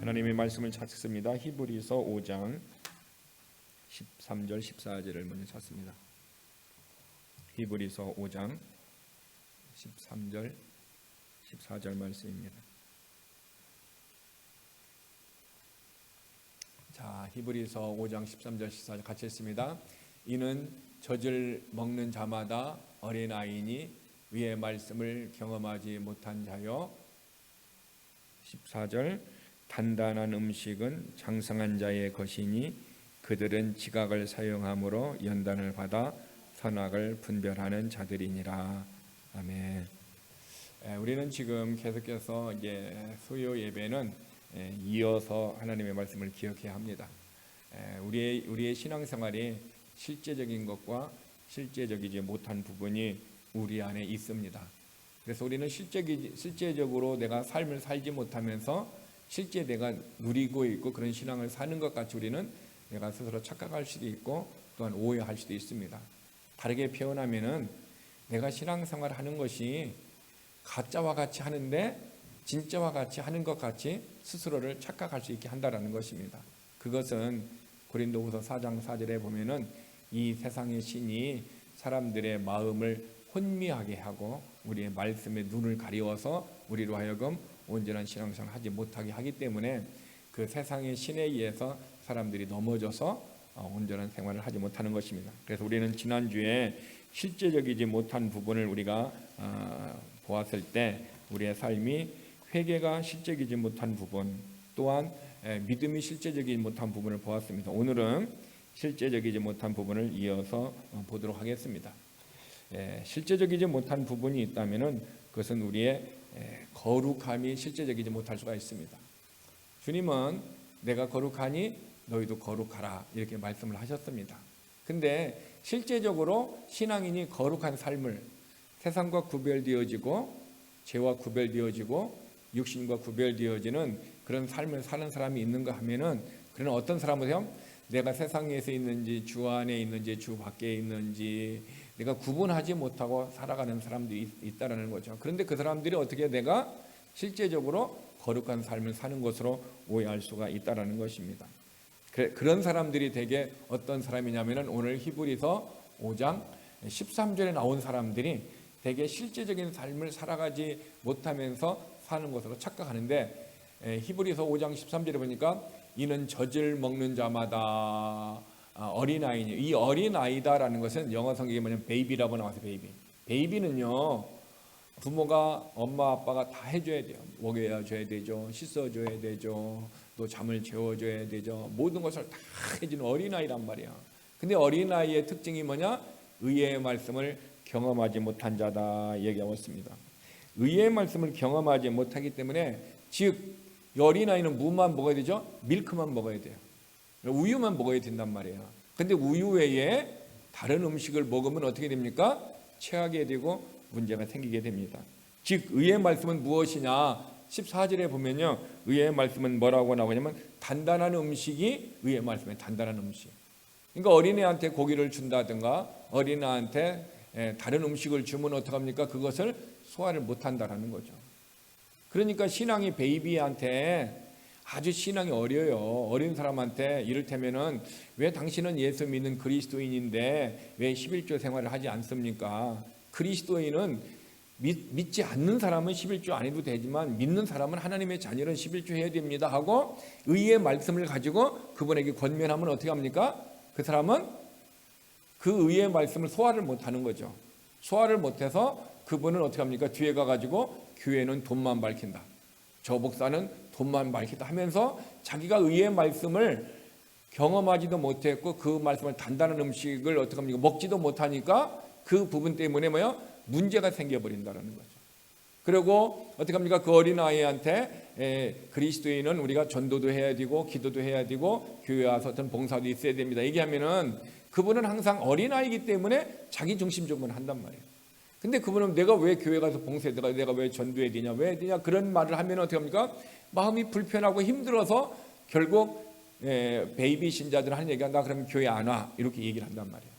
하나님의 말씀을 찾습니다. 히브리서 5장 13절 14절을 먼저 찾습니다. 히브리서 5장 13절 14절 말씀입니다. 자, 히브리서 5장 13절 14절 같이 했습니다. 이는 젖을 먹는 자마다 어린아이니 위의 말씀을 경험하지 못한 자요. 14절 단단한 음식은 장성한 자의 것이니 그들은 지각을 사용함으로 연단을 받아 선악을 분별하는 자들이니라. 아멘. 우리는 지금 계속해서 이제 수요 예배는 이어서 하나님의 말씀을 기억해야 합니다. 우리의 신앙생활이 실제적인 것과 실제적이지 못한 부분이 우리 안에 있습니다. 그래서 우리는 실제적으로 내가 삶을 살지 못하면서 실제 내가 누리고 있고 그런 신앙을 사는 것 같이 우리는 내가 스스로 착각할 수도 있고 또한 오해할 수도 있습니다. 다르게 표현하면은 내가 신앙생활을 하는 것이 가짜와 같이 하는데 진짜와 같이 하는 것 같이 스스로를 착각할 수 있게 한다라는 것입니다. 그것은 고린도후서 4장 4절에 보면은 이 세상의 신이 사람들의 마음을 혼미하게 하고 우리의 말씀에 눈을 가리워서 우리로 하여금 온전한 신앙생활을 하지 못하게 하기 때문에 그 세상의 신에 의해서 사람들이 넘어져서 온전한 생활을 하지 못하는 것입니다. 그래서 우리는 지난주에 실제적이지 못한 부분을 우리가 보았을 때 우리의 삶이 회개가 실제적이지 못한 부분 또한 믿음이 실제적이지 못한 부분을 보았습니다. 오늘은 실제적이지 못한 부분을 이어서 보도록 하겠습니다. 실제적이지 못한 부분이 있다면 그것은 우리의 거룩함이 실제적이지 못할 수가 있습니다. 주님은 내가 거룩하니 너희도 거룩하라 이렇게 말씀을 하셨습니다. 근데 실제적으로 신앙인이 거룩한 삶을 세상과 구별되어지고 죄와 구별되어지고 육신과 구별되어지는 그런 삶을 사는 사람이 있는가 하면은 그런 어떤 사람은요, 내가 세상에서 있는지 주 안에 있는지 주 밖에 있는지 내가 구분하지 못하고 살아가는 사람들이 있다는 거죠. 그런데 그 사람들이 어떻게 내가 실제적으로 거룩한 삶을 사는 것으로 오해할 수가 있다는 것입니다. 그런 사람들이 되게 어떤 사람이냐면 오늘 히브리서 5장 13절에 나온 사람들이 되게 실제적인 삶을 살아가지 못하면서 사는 것으로 착각하는데 히브리서 5장 13절에 보니까 이는 젖을 먹는 자마다 어린아이니 이 어린아이다라는 것은 영어 성경에 뭐냐면 베이비라고 나와서 베이비는요 부모가 엄마 아빠가 다 해줘야 돼요. 먹여줘야 되죠. 씻어줘야 되죠. 또 잠을 재워줘야 되죠. 모든 것을 다 해주는 어린아이란 말이야. 근데 어린아이의 특징이 뭐냐? 의의 말씀을 경험하지 못한 자다 얘기하고 있습니다. 의의 말씀을 경험하지 못하기 때문에 즉 어린아이는 무만 먹어야 되죠. 밀크만 먹어야 돼요. 우유만 먹어야 된단 말이에요. 근데 우유 외에 다른 음식을 먹으면 어떻게 됩니까? 체하게 되고 문제가 생기게 됩니다. 즉 의의 말씀은 무엇이냐? 14절에 보면요. 의의 말씀은 뭐라고 나오냐면 단단한 음식이 의의 말씀의 단단한 음식. 그러니까 어린애한테 고기를 준다든가 어린애한테 다른 음식을 주면 어떡합니까? 그것을 소화를 못한다라는 거죠. 그러니까 신앙이 베이비한테 아주 신앙이 어려요. 어린 사람한테 이를테면은 왜 당신은 예수 믿는 그리스도인인데 왜 11조 생활을 하지 않습니까? 그리스도인은 믿지 않는 사람은 11조 안 해도 되지만 믿는 사람은 하나님의 자녀는 11조 해야 됩니다 하고 의의 말씀을 가지고 그분에게 권면하면 어떻게 합니까? 그 사람은 그 의의 말씀을 소화를 못하는 거죠. 소화를 못해서 그분은 어떻게 합니까? 뒤에 가가지고 교회는 돈만 밝힌다. 저 목사는 돈만 밝히다 하면서 자기가 의의 말씀을 경험하지도 못했고 그 말씀을 단단한 음식을 어떻게 합니까? 먹지도 못하니까 그 부분 때문에 문제가 생겨버린다는 거죠. 그리고 어떻게 합니까? 그 어린아이한테 그리스도인은 우리가 전도도 해야 되고 기도도 해야 되고 교회 와서 어떤 봉사도 있어야 됩니다. 얘기하면은 그분은 항상 어린아이이기 때문에 자기 중심적으로 한단 말이에요. 근데 그분은 내가 왜 교회 가서 봉사해야 되냐, 내가 왜 전도해야 되냐, 왜 해야 되냐 그런 말을 하면 어떻게 합니까? 마음이 불편하고 힘들어서 결국 베이비 신자들 하는 얘기가 나 그러면 교회 안 와 이렇게 얘기를 한단 말이에요.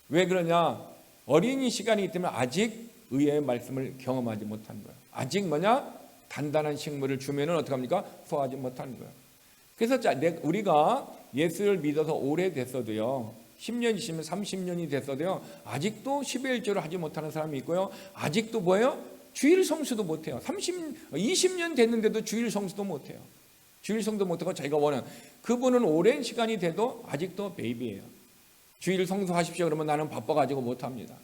왜 그러냐? 어린이 시간이기 때문에 아직 의의 말씀을 경험하지 못한 거예요. 아직 단단한 식물을 주면은 어떻게 합니까? 소화하지 못하는 거예요. 그래서 우리가 예수를 믿어서 오래됐어도요, 10년, 20년, 30년이 됐어도요, 아직도 11조를 하지 못하는 사람이 있고요, 아직도 뭐예요? 주일 성수도 못해요. 20년 됐는데도 주일 성수도 못해요. 주일 성수도 못하고 자기가 원하는, 그분은 오랜 시간이 돼도 아직도 베이비예요. 주일 성수하십시오 그러면 나는 바빠가지고 못합니다.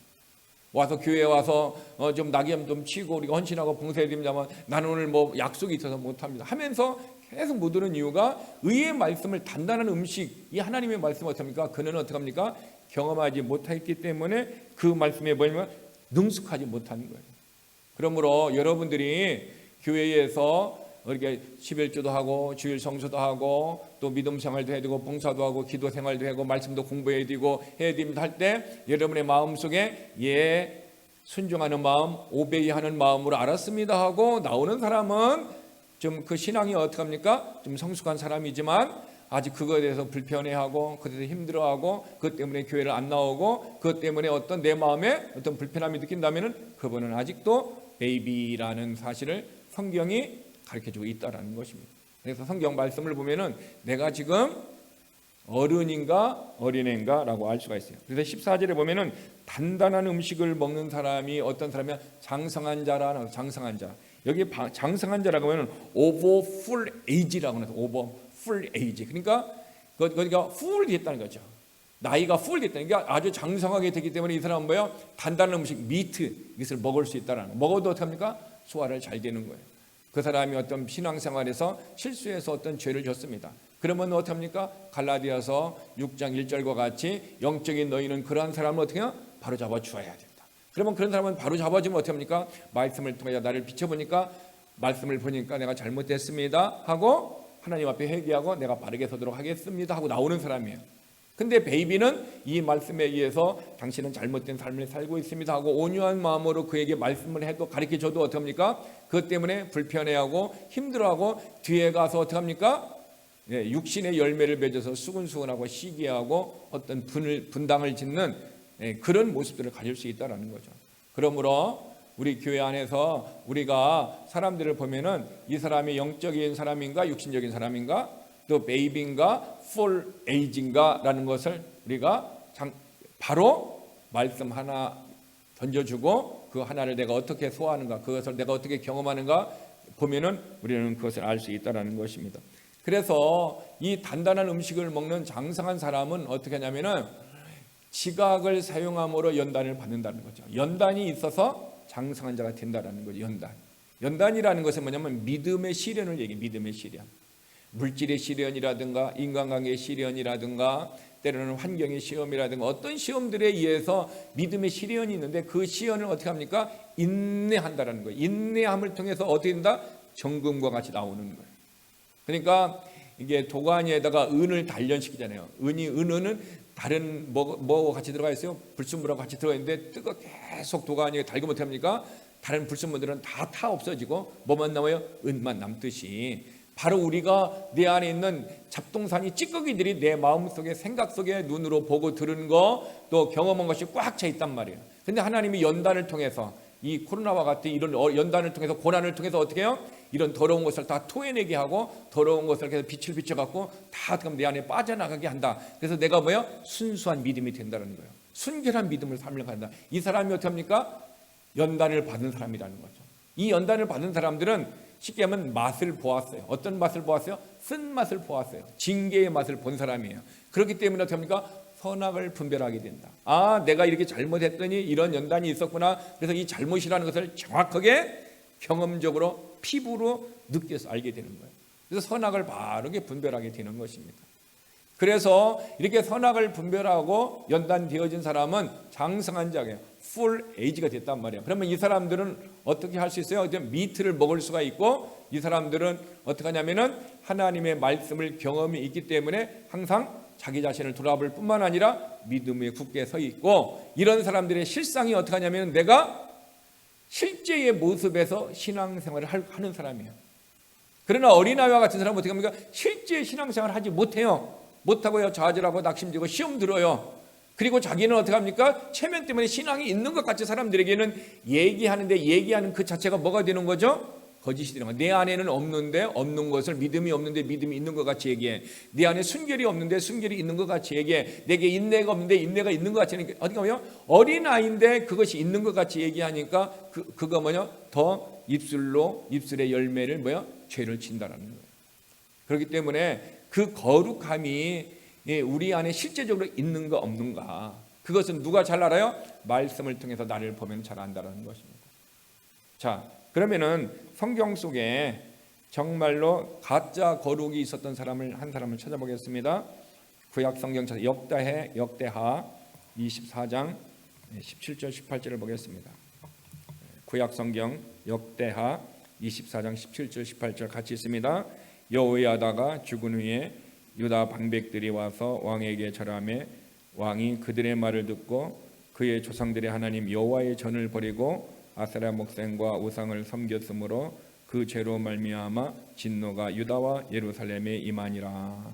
와서 교회에 와서 좀 낙엽 좀 치고 우리가 헌신하고 봉사해드립니다만 나는 오늘 뭐 약속이 있어서 못합니다 하면서 계속 못 오는 이유가, 의의 말씀을, 단단한 음식, 이 하나님의 말씀을 어떻습니까? 그는 어떻게 합니까? 경험하지 못했기 때문에 그 말씀에 뭐냐면 능숙하지 못하는 거예요. 그러므로 여러분들이 교회에서 이렇게 11조도 하고 주일 성수도 하고 또 믿음 생활도 해야 되고 봉사도 하고 기도 생활도 하고 말씀도 공부해야 되고 해야 됩니다 할 때, 여러분의 마음속에 순종하는 마음, 오베이하는 마음으로 알았습니다 하고 나오는 사람은 좀 그 신앙이 어떻게 합니까? 좀 성숙한 사람이지만 아직 그거에 대해서 불편해하고 그것에 대해서 힘들어하고 그것 때문에 교회를 안 나오고 그것 때문에 어떤 내 마음에 어떤 불편함이 느낀다면은 그분은 아직도 베이비라는 사실을 성경이 가르쳐주고 있다라는 것입니다. 그래서 성경 말씀을 보면은 내가 지금 어른인가 어린애인가라고 알 수가 있어요. 그래서 14절에 보면은 단단한 음식을 먹는 사람이 어떤 사람이야? 장성한 자라는, 장성한 자. 여기 장성한 자라고 하면 over full age라고 해서 over full age. 그러니까 거기가 full 됐다는 거죠. 나이가 full 됐다는 게 아주 장성하게 되기 때문에 이 사람은 뭐예요? 단단한 음식, 미트, 이것을 먹을 수 있다라는 거. 먹어도 어떻게 합니까? 소화를 잘 되는 거예요. 그 사람이 어떤 신앙생활에서 실수해서 어떤 죄를 졌습니다. 그러면 어떻게 합니까? 갈라디아서 6장 1절과 같이 영적인 너희는 그러한 사람을 어떻게 해요? 바로 잡아 주어야 된다. 그러면 그런 사람은 바로 잡아주면 어떻게 합니까? 말씀을 통해 나를 비춰보니까, 말씀을 보니까 내가 잘못됐습니다 하고 하나님 앞에 회개하고 내가 바르게 서도록 하겠습니다 하고 나오는 사람이에요. 근데 베이비는 이 말씀에 의해서 당신은 잘못된 삶을 살고 있습니다 하고 온유한 마음으로 그에게 말씀을 해도 가르쳐줘도 어떻게 합니까? 그것 때문에 불편해하고 힘들어하고 뒤에 가서 어떻게 합니까? 육신의 열매를 맺어서 수근수근하고 시기하고 어떤 분당을 짓는 그런 모습들을 가질 수 있다는 거죠. 그러므로 우리 교회 안에서 우리가 사람들을 보면은 이 사람이 영적인 사람인가 육신적인 사람인가 또 베이비인가 풀 에이지인가라는 것을 우리가 바로 말씀 하나 던져주고 그 하나를 내가 어떻게 소화하는가, 그것을 내가 어떻게 경험하는가 보면은 우리는 그것을 알 수 있다는 것입니다. 그래서 이 단단한 음식을 먹는 장성한 사람은 어떻게 하냐면은 지각을 사용함으로 연단을 받는다는 거죠. 연단이 있어서 장성한 자가 된다는 거죠. 연단이라는 것은 뭐냐면 믿음의 시련을 얘기해요. 믿음의 시련. 물질의 시련이라든가 인간관계의 시련이라든가 때로는 환경의 시험이라든가 어떤 시험들에 의해서 믿음의 시련이 있는데 그 시련을 어떻게 합니까? 인내한다라는 거예요. 인내함을 통해서 어떻게 된다? 정금과 같이 나오는 거예요. 그러니까 이게 도가니에다가 은을 단련시키잖아요. 은은 다른 뭐하고 같이 들어가 있어요? 불순물하고 같이 들어가 있는데 계속 도가니에 달고 어떻게 합니까? 다른 불순물들은 다 없어지고 뭐만 남아요? 은만 남듯이 바로 우리가 내 안에 있는 잡동사니 찌꺼기들이 내 마음속에 생각 속에 눈으로 보고 들은 거 또 경험한 것이 꽉 차 있단 말이에요. 근데 하나님이 연단을 통해서 이 코로나와 같은 이런 연단을 통해서 고난을 통해서 어떻게 해요? 이런 더러운 것을 다 토해내게 하고 더러운 것을 계속 빛을 비춰갖고 다 내 안에 빠져나가게 한다. 그래서 내가 뭐야? 순수한 믿음이 된다는 거예요. 순결한 믿음을 삶을 간다. 이 사람이 어떻게 합니까? 연단을 받은 사람이라는 거죠. 이 연단을 받은 사람들은 쉽게 하면 맛을 보았어요. 어떤 맛을 보았어요? 쓴맛을 보았어요. 징계의 맛을 본 사람이에요. 그렇기 때문에 어떻게 합니까? 선악을 분별하게 된다. 아, 내가 이렇게 잘못했더니 이런 연단이 있었구나. 그래서 이 잘못이라는 것을 정확하게 경험적으로 피부로 느껴서 알게 되는 거예요. 그래서 선악을 바르게 분별하게 되는 것입니다. 그래서 이렇게 선악을 분별하고 연단되어진 사람은 장성한 자예요. 풀 에이지가 됐단 말이에요. 그러면 이 사람들은 어떻게 할 수 있어요? 미트를 먹을 수가 있고 이 사람들은 어떻게 하냐면은 하나님의 말씀을 경험이 있기 때문에 항상 자기 자신을 돌아볼 뿐만 아니라 믿음에 굳게 서 있고 이런 사람들의 실상이 어떻게 하냐면 내가 실제의 모습에서 신앙생활을 하는 사람이에요. 그러나 어린아이와 같은 사람은 어떻게 합니까? 실제 신앙생활을 하지 못해요. 못하고요. 좌절하고 낙심되고 시험 들어요. 그리고 자기는 어떻게 합니까? 체면 때문에 신앙이 있는 것 같이 사람들에게는 얘기하는데 얘기하는 그 자체가 뭐가 되는 거죠? 거짓이 되는 거야. 내 안에는 없는데 없는 것을 믿음이 없는데 믿음이 있는 것 같이 얘기해. 내 안에 순결이 없는데 순결이 있는 것 같이 얘기해. 내게 인내가 없는데 인내가 있는 것 같이 얘기해. 어디가 뭐냐? 어린아이인데 그것이 있는 것 같이 얘기하니까 그거 뭐냐? 더 입술의 열매를 뭐야? 죄를 친다라는 거예요. 그렇기 때문에 그 거룩함이 우리 안에 실제적으로 있는가 없는가, 그것은 누가 잘 알아요? 말씀을 통해서 나를 보면 잘 안다라는 것입니다. 자, 그러면은 성경 속에 정말로 가짜 거룩이 있었던 한 사람을 찾아보겠습니다. 구약 성경 찾아 역대하 24장 17절 18절을 보겠습니다. 구약 성경 역대하 24장 17절 18절 같이 있습니다. 여호야다가 죽은 후에 유다 방백들이 와서 왕에게 절하매 왕이 그들의 말을 듣고 그의 조상들의 하나님 여호와의 전을 버리고 아세라 목상과 우상을 섬겼으므로 그 죄로 말미암아 진노가 유다와 예루살렘에 임하니라.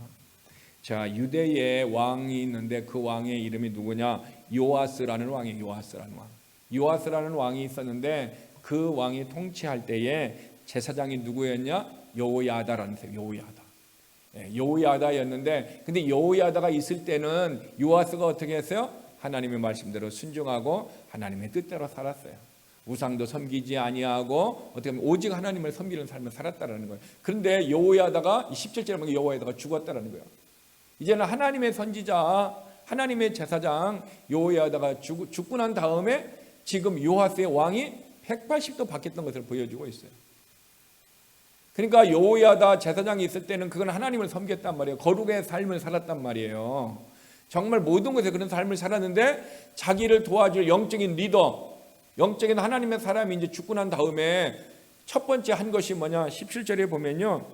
자, 유대에 왕이 있는데 그 왕의 이름이 누구냐? 요아스라는 왕이에요. 요아스라는 왕이 있었는데 그 왕이 통치할 때에 제사장이 누구였냐? 여호야다라는 사람. 여호야다였는데, 근데 여호야다가 있을 때는 요아스가 어떻게 했어요? 하나님의 말씀대로 순종하고 하나님의 뜻대로 살았어요. 우상도 섬기지 아니하고 어떻게 하면 오직 하나님을 섬기는 삶을 살았다라는 거예요. 그런데 여호야다가 17절에 보면 여호야다가 죽었다라는 거예요. 이제는 하나님의 선지자, 하나님의 제사장 여호야다가 죽고 난 다음에 지금 요아스의 왕이 180도 바뀌었던 것을 보여주고 있어요. 그러니까 여호야다 제사장이 있을 때는 그건 하나님을 섬겼단 말이에요. 거룩의 삶을 살았단 말이에요. 정말 모든 것에 그런 삶을 살았는데 자기를 도와줄 영적인 리더, 영적인 하나님의 사람이 이제 죽고 난 다음에 첫 번째 한 것이 뭐냐? 17절에 보면요,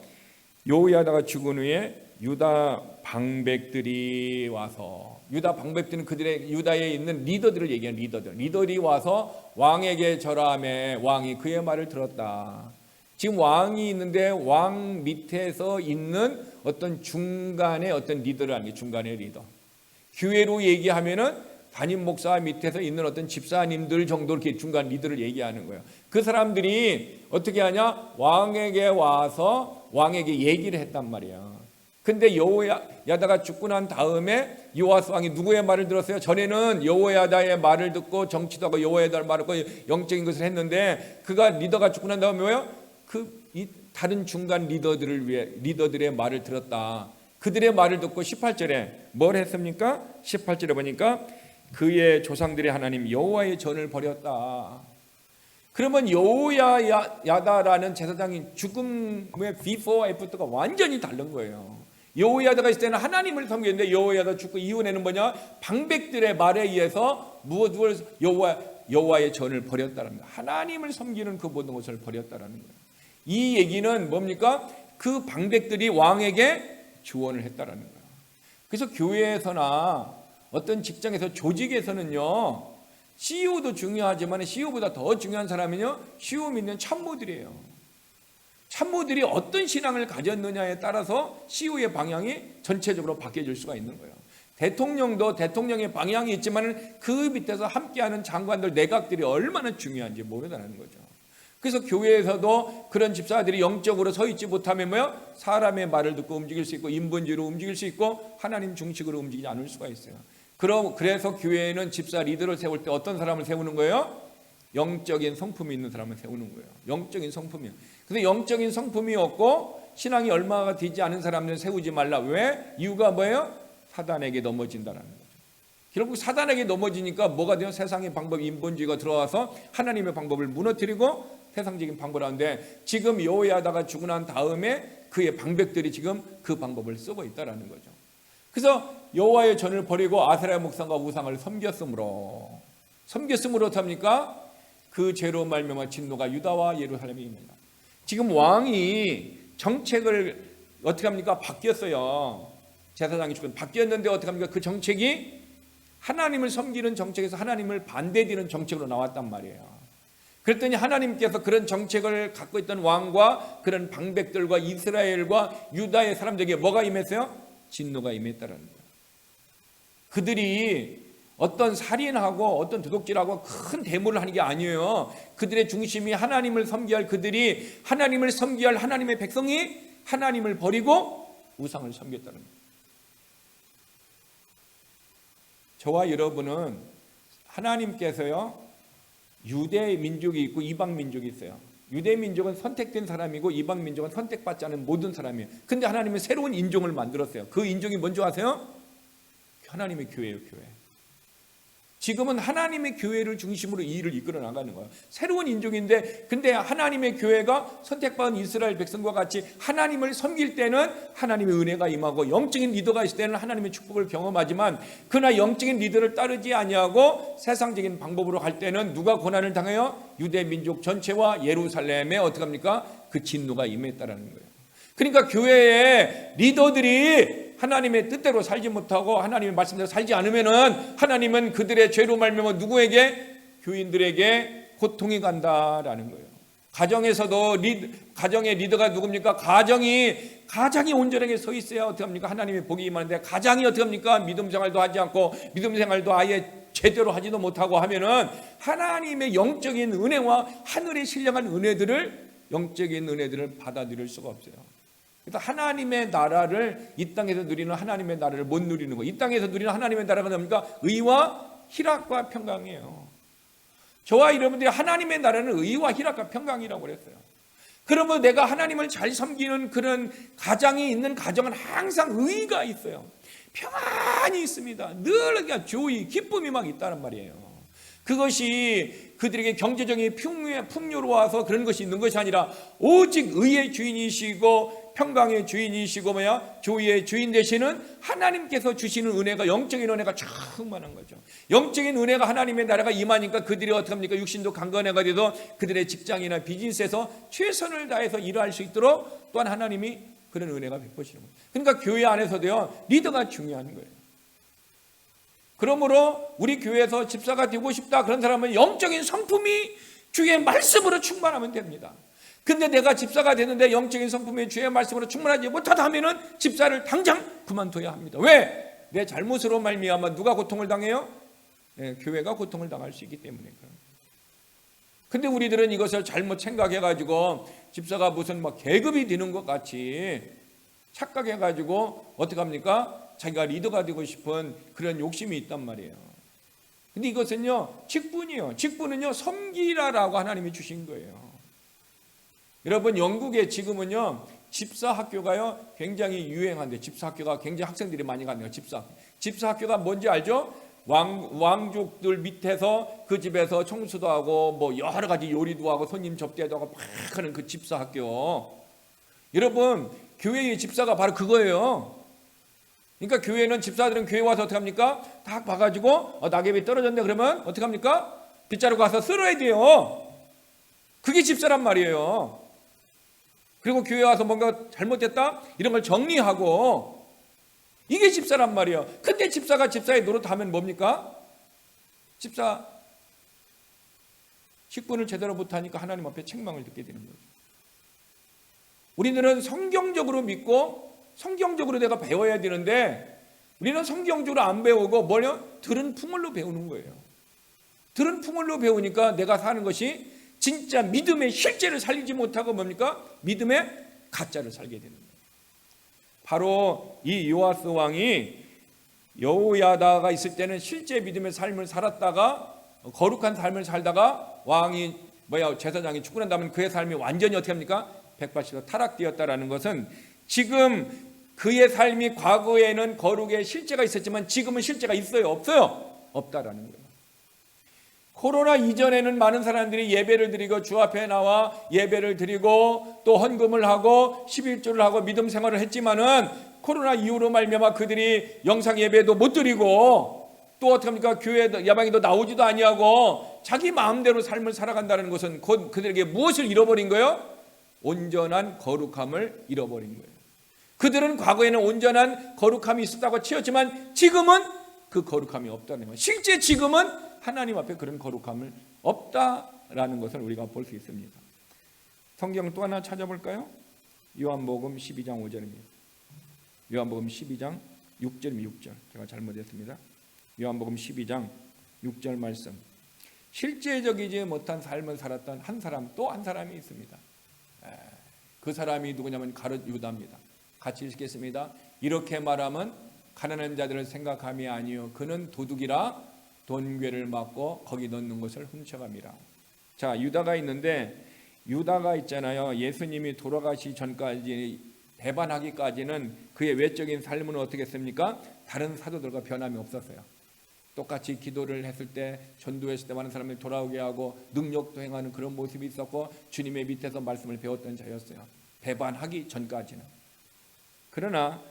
여호야다가 죽은 후에 유다 방백들이 와서, 유다 방백들은 그들의 유다에 있는 리더들을 얘기하는 리더들이 와서 왕에게 절하매 왕이 그의 말을 들었다. 지금 왕이 있는데 왕 밑에서 있는 어떤 중간의 어떤 리더를 하는 게 중간의 리더. 교회로 얘기하면은 담임 목사 밑에서 있는 어떤 집사님들 정도 이렇게 중간 리더를 얘기하는 거예요. 그 사람들이 어떻게 하냐? 왕에게 와서 왕에게 얘기를 했단 말이야. 근데 여호야다가 죽고 난 다음에 요아스 왕이 누구의 말을 들었어요? 전에는 여호야다의 말을 듣고 정치도 하고 여호야다의 말을 듣고 영적인 것을 했는데, 그가 리더가 죽고 난 다음에 뭐예요? 이 다른 중간 리더들의 말을 들었다. 그들의 말을 듣고 18절에 뭘 했습니까? 18절에 보니까 그의 조상들의 하나님 여호와의 전을 버렸다. 그러면 여호야다라는 제사장이 죽음의 before after가 완전히 다른 거예요. 여호야다가 있을 때는 하나님을 섬겼는데 여호야다 죽고 이후에는 뭐냐? 방백들의 말에 의해서 무엇을 여호와의 전을 버렸다는 거예요. 하나님을 섬기는 그 모든 것을 버렸다는 거예요. 이 얘기는 뭡니까? 그 방백들이 왕에게 조언을 했다라는 거예요. 그래서 교회에서나 어떤 직장에서 조직에서는요, CEO도 중요하지만 CEO보다 더 중요한 사람은요, CEO 믿는 참모들이에요. 참모들이 어떤 신앙을 가졌느냐에 따라서 CEO의 방향이 전체적으로 바뀌어질 수가 있는 거예요. 대통령도 대통령의 방향이 있지만 그 밑에서 함께하는 장관들, 내각들이 얼마나 중요한지 모르다는 거죠. 그래서 교회에서도 그런 집사들이 영적으로 서 있지 못하면 뭐요? 사람의 말을 듣고 움직일 수 있고 인본주의로 움직일 수 있고 하나님 중식으로 움직이지 않을 수가 있어요. 그래서 교회에는 집사 리더를 세울 때 어떤 사람을 세우는 거예요? 영적인 성품이 있는 사람을 세우는 거예요. 영적인 성품이요. 근데 영적인 성품이 없고 신앙이 얼마가 되지 않은 사람들은 세우지 말라. 왜? 이유가 뭐예요? 사단에게 넘어진다는 거죠. 결국 사단에게 넘어지니까 뭐가 돼요? 세상의 방법, 인본주의가 들어와서 하나님의 방법을 무너뜨리고 세상적인 방법을 하는데, 지금 여호야다가 죽고 난 다음에 그의 방백들이 지금 그 방법을 쓰고 있다는 거죠. 그래서 여호와의 전을 버리고 아세라 목상과 우상을 섬겼으므로 어떻습니까? 그 죄로 말미암아 진노가 유다와 예루살렘에 임합니다. 지금 왕이 정책을 어떻게 합니까? 바뀌었어요. 제사장이 죽은 바뀌었는데 어떻게 합니까? 그 정책이 하나님을 섬기는 정책에서 하나님을 반대되는 정책으로 나왔단 말이에요. 그랬더니 하나님께서 그런 정책을 갖고 있던 왕과 그런 방백들과 이스라엘과 유다의 사람들에게 뭐가 임했어요? 진노가 임했다는 거예요. 그들이 어떤 살인하고 어떤 도둑질하고 큰 대물을 하는 게 아니에요. 그들의 중심이 하나님을 섬겨야 할 그들이 하나님을 섬겨야 할 하나님의 백성이 하나님을 버리고 우상을 섬겼다는 거예요. 저와 여러분은 하나님께서요, 유대 민족이 있고 이방 민족이 있어요. 유대 민족은 선택된 사람이고 이방 민족은 선택받지 않은 모든 사람이에요. 근데 하나님은 새로운 인종을 만들었어요. 그 인종이 뭔지 아세요? 하나님의 교회예요, 교회. 지금은 하나님의 교회를 중심으로 이 일을 이끌어 나가는 거예요. 새로운 인종인데, 근데 하나님의 교회가 선택받은 이스라엘 백성과 같이 하나님을 섬길 때는 하나님의 은혜가 임하고, 영적인 리더가 있을 때는 하나님의 축복을 경험하지만, 그러나 영적인 리더를 따르지 아니하고 세상적인 방법으로 갈 때는 누가 고난을 당해요? 유대 민족 전체와 예루살렘에 어떻게 합니까? 그 진노가 임했다라는 거예요. 그러니까 교회의 리더들이 하나님의 뜻대로 살지 못하고 하나님의 말씀대로 살지 않으면은 하나님은 그들의 죄로 말미암아 누구에게? 교인들에게 고통이 간다라는 거예요. 가정에서도 가정의 리더가 누굽니까? 가장이 온전하게 서 있어야 어떻게 합니까? 하나님의 복이 임하는데, 가장이 어떻게 합니까? 믿음 생활도 하지 않고 믿음 생활도 아예 제대로 하지도 못하고 하면은 하나님의 영적인 은혜와 하늘의 신령한 은혜들을, 영적인 은혜들을 받아들일 수가 없어요. 그래서 하나님의 나라를, 이 땅에서 누리는 하나님의 나라를 못 누리는 거예요. 이 땅에서 누리는 하나님의 나라가 뭡니까? 의와 희락과 평강이에요. 저와 여러분들이 하나님의 나라는 의와 희락과 평강이라고 그랬어요. 그러면 내가 하나님을 잘 섬기는 그런 가정이 있는 가정은 항상 의가 있어요. 평안이 있습니다. 늘 그냥 조의, 기쁨이 막 있다는 말이에요. 그것이 그들에게 경제적인 풍요로워서 그런 것이 있는 것이 아니라 오직 의의 주인이시고 평강의 주인이시고 조의의 주인 되시는 하나님께서 주시는 은혜가, 영적인 은혜가 충만한 거죠. 영적인 은혜가, 하나님의 나라가 임하니까 그들이 어떻게 합니까? 육신도 강건해가 돼서 그들의 직장이나 비즈니스에서 최선을 다해서 일할 수 있도록 또한 하나님이 그런 은혜가 베푸시는 거예요. 그러니까 교회 안에서도요, 리더가 중요한 거예요. 그러므로 우리 교회에서 집사가 되고 싶다 그런 사람은 영적인 성품이 주의 말씀으로 충만하면 됩니다. 근데 내가 집사가 되는데 영적인 성품이 주의 말씀으로 충만하지 못하다 하면은 집사를 당장 그만둬야 합니다. 왜? 내 잘못으로 말미암아 누가 고통을 당해요? 네, 교회가 고통을 당할 수 있기 때문에. 근데 우리들은 이것을 잘못 생각해가지고 집사가 무슨 막 계급이 되는 것 같이 착각해가지고 어떻게 합니까? 자기가 리더가 되고 싶은 그런 욕심이 있단 말이에요. 근데 이것은요, 직분이에요. 직분은요, 섬기라라고 하나님이 주신 거예요. 여러분, 영국에 지금은요, 집사학교가요 굉장히 유행한데, 집사학교가 굉장히 학생들이 많이 가네요. 집사학교가 뭔지 알죠? 왕족들 밑에서 그 집에서 청소도 하고 뭐 여러 가지 요리도 하고 손님 접대도 하고 막 하는 그 집사학교. 여러분, 교회의 집사가 바로 그거예요. 그러니까 교회는, 집사들은 교회 와서 어떻게 합니까? 딱 봐가지고 낙엽이 떨어졌네 그러면 어떻게 합니까? 빗자루 가서 쓸어야 돼요. 그게 집사란 말이에요. 그리고 교회 와서 뭔가 잘못됐다? 이런 걸 정리하고, 이게 집사란 말이에요. 근데 집사가 집사의 노릇하면 뭡니까? 집사 직분을 제대로 못하니까 하나님 앞에 책망을 듣게 되는 거죠. 우리들은 성경적으로 믿고 성경적으로 내가 배워야 되는데, 우리는 성경적으로 안 배우고 들은 풍월로 배우는 거예요. 들은 풍월로 배우니까 내가 사는 것이 진짜 믿음의 실제를 살리지 못하고 뭡니까? 믿음의 가짜를 살게 되는 거예요. 바로 이 요아스 왕이 여호야다가 있을 때는 실제 믿음의 삶을 살았다가, 거룩한 삶을 살다가 왕이 제사장이 축구한다면 그의 삶이 완전히 어떻게 합니까? 180도 타락되었다라는 것은, 지금 그의 삶이 과거에는 거룩의 실제가 있었지만 지금은 실제가 있어요? 없어요? 없다라는 거예요. 코로나 이전에는 많은 사람들이 예배를 드리고 주 앞에 나와 예배를 드리고 또 헌금을 하고 11조를 하고 믿음 생활을 했지만은, 코로나 이후로 말미암아 그들이 영상 예배도 못 드리고 또 어떻게 합니까? 교회 야방에도 나오지도 아니하고 자기 마음대로 삶을 살아간다는 것은 곧 그들에게 무엇을 잃어버린 거예요? 온전한 거룩함을 잃어버린 거예요. 그들은 과거에는 온전한 거룩함이 있었다고 치었지만 지금은 그 거룩함이 없다는 거예요. 실제 지금은 하나님 앞에 그런 거룩함을 없다라는 것을 우리가 볼 수 있습니다. 성경 또 하나 찾아볼까요? 요한복음 12장 5절입니다. 요한복음 12장 6절입니다. 6절. 제가 잘못했습니다. 요한복음 12장 6절 말씀. 실제적이지 못한 삶을 살았던 한 사람, 또 한 사람이 있습니다. 그 사람이 누구냐면 가룟 유다입니다. 같이 읽겠습니다. 이렇게 말하면 가난한 자들을 생각함이 아니요 그는 도둑이라 돈괴를 맞고 거기 넣는 것을 훔쳐갑니다. 자, 유다가 있는데, 유다가 있잖아요. 예수님이 돌아가시 전까지 배반하기까지는 그의 외적인 삶은 어떻게 했습니까? 다른 사도들과 변함이 없었어요. 똑같이 기도를 했을 때, 전도했을 때 많은 사람들이 돌아오게 하고 능력도 행하는 그런 모습이 있었고, 주님의 밑에서 말씀을 배웠던 자였어요. 배반하기 전까지는. 그러나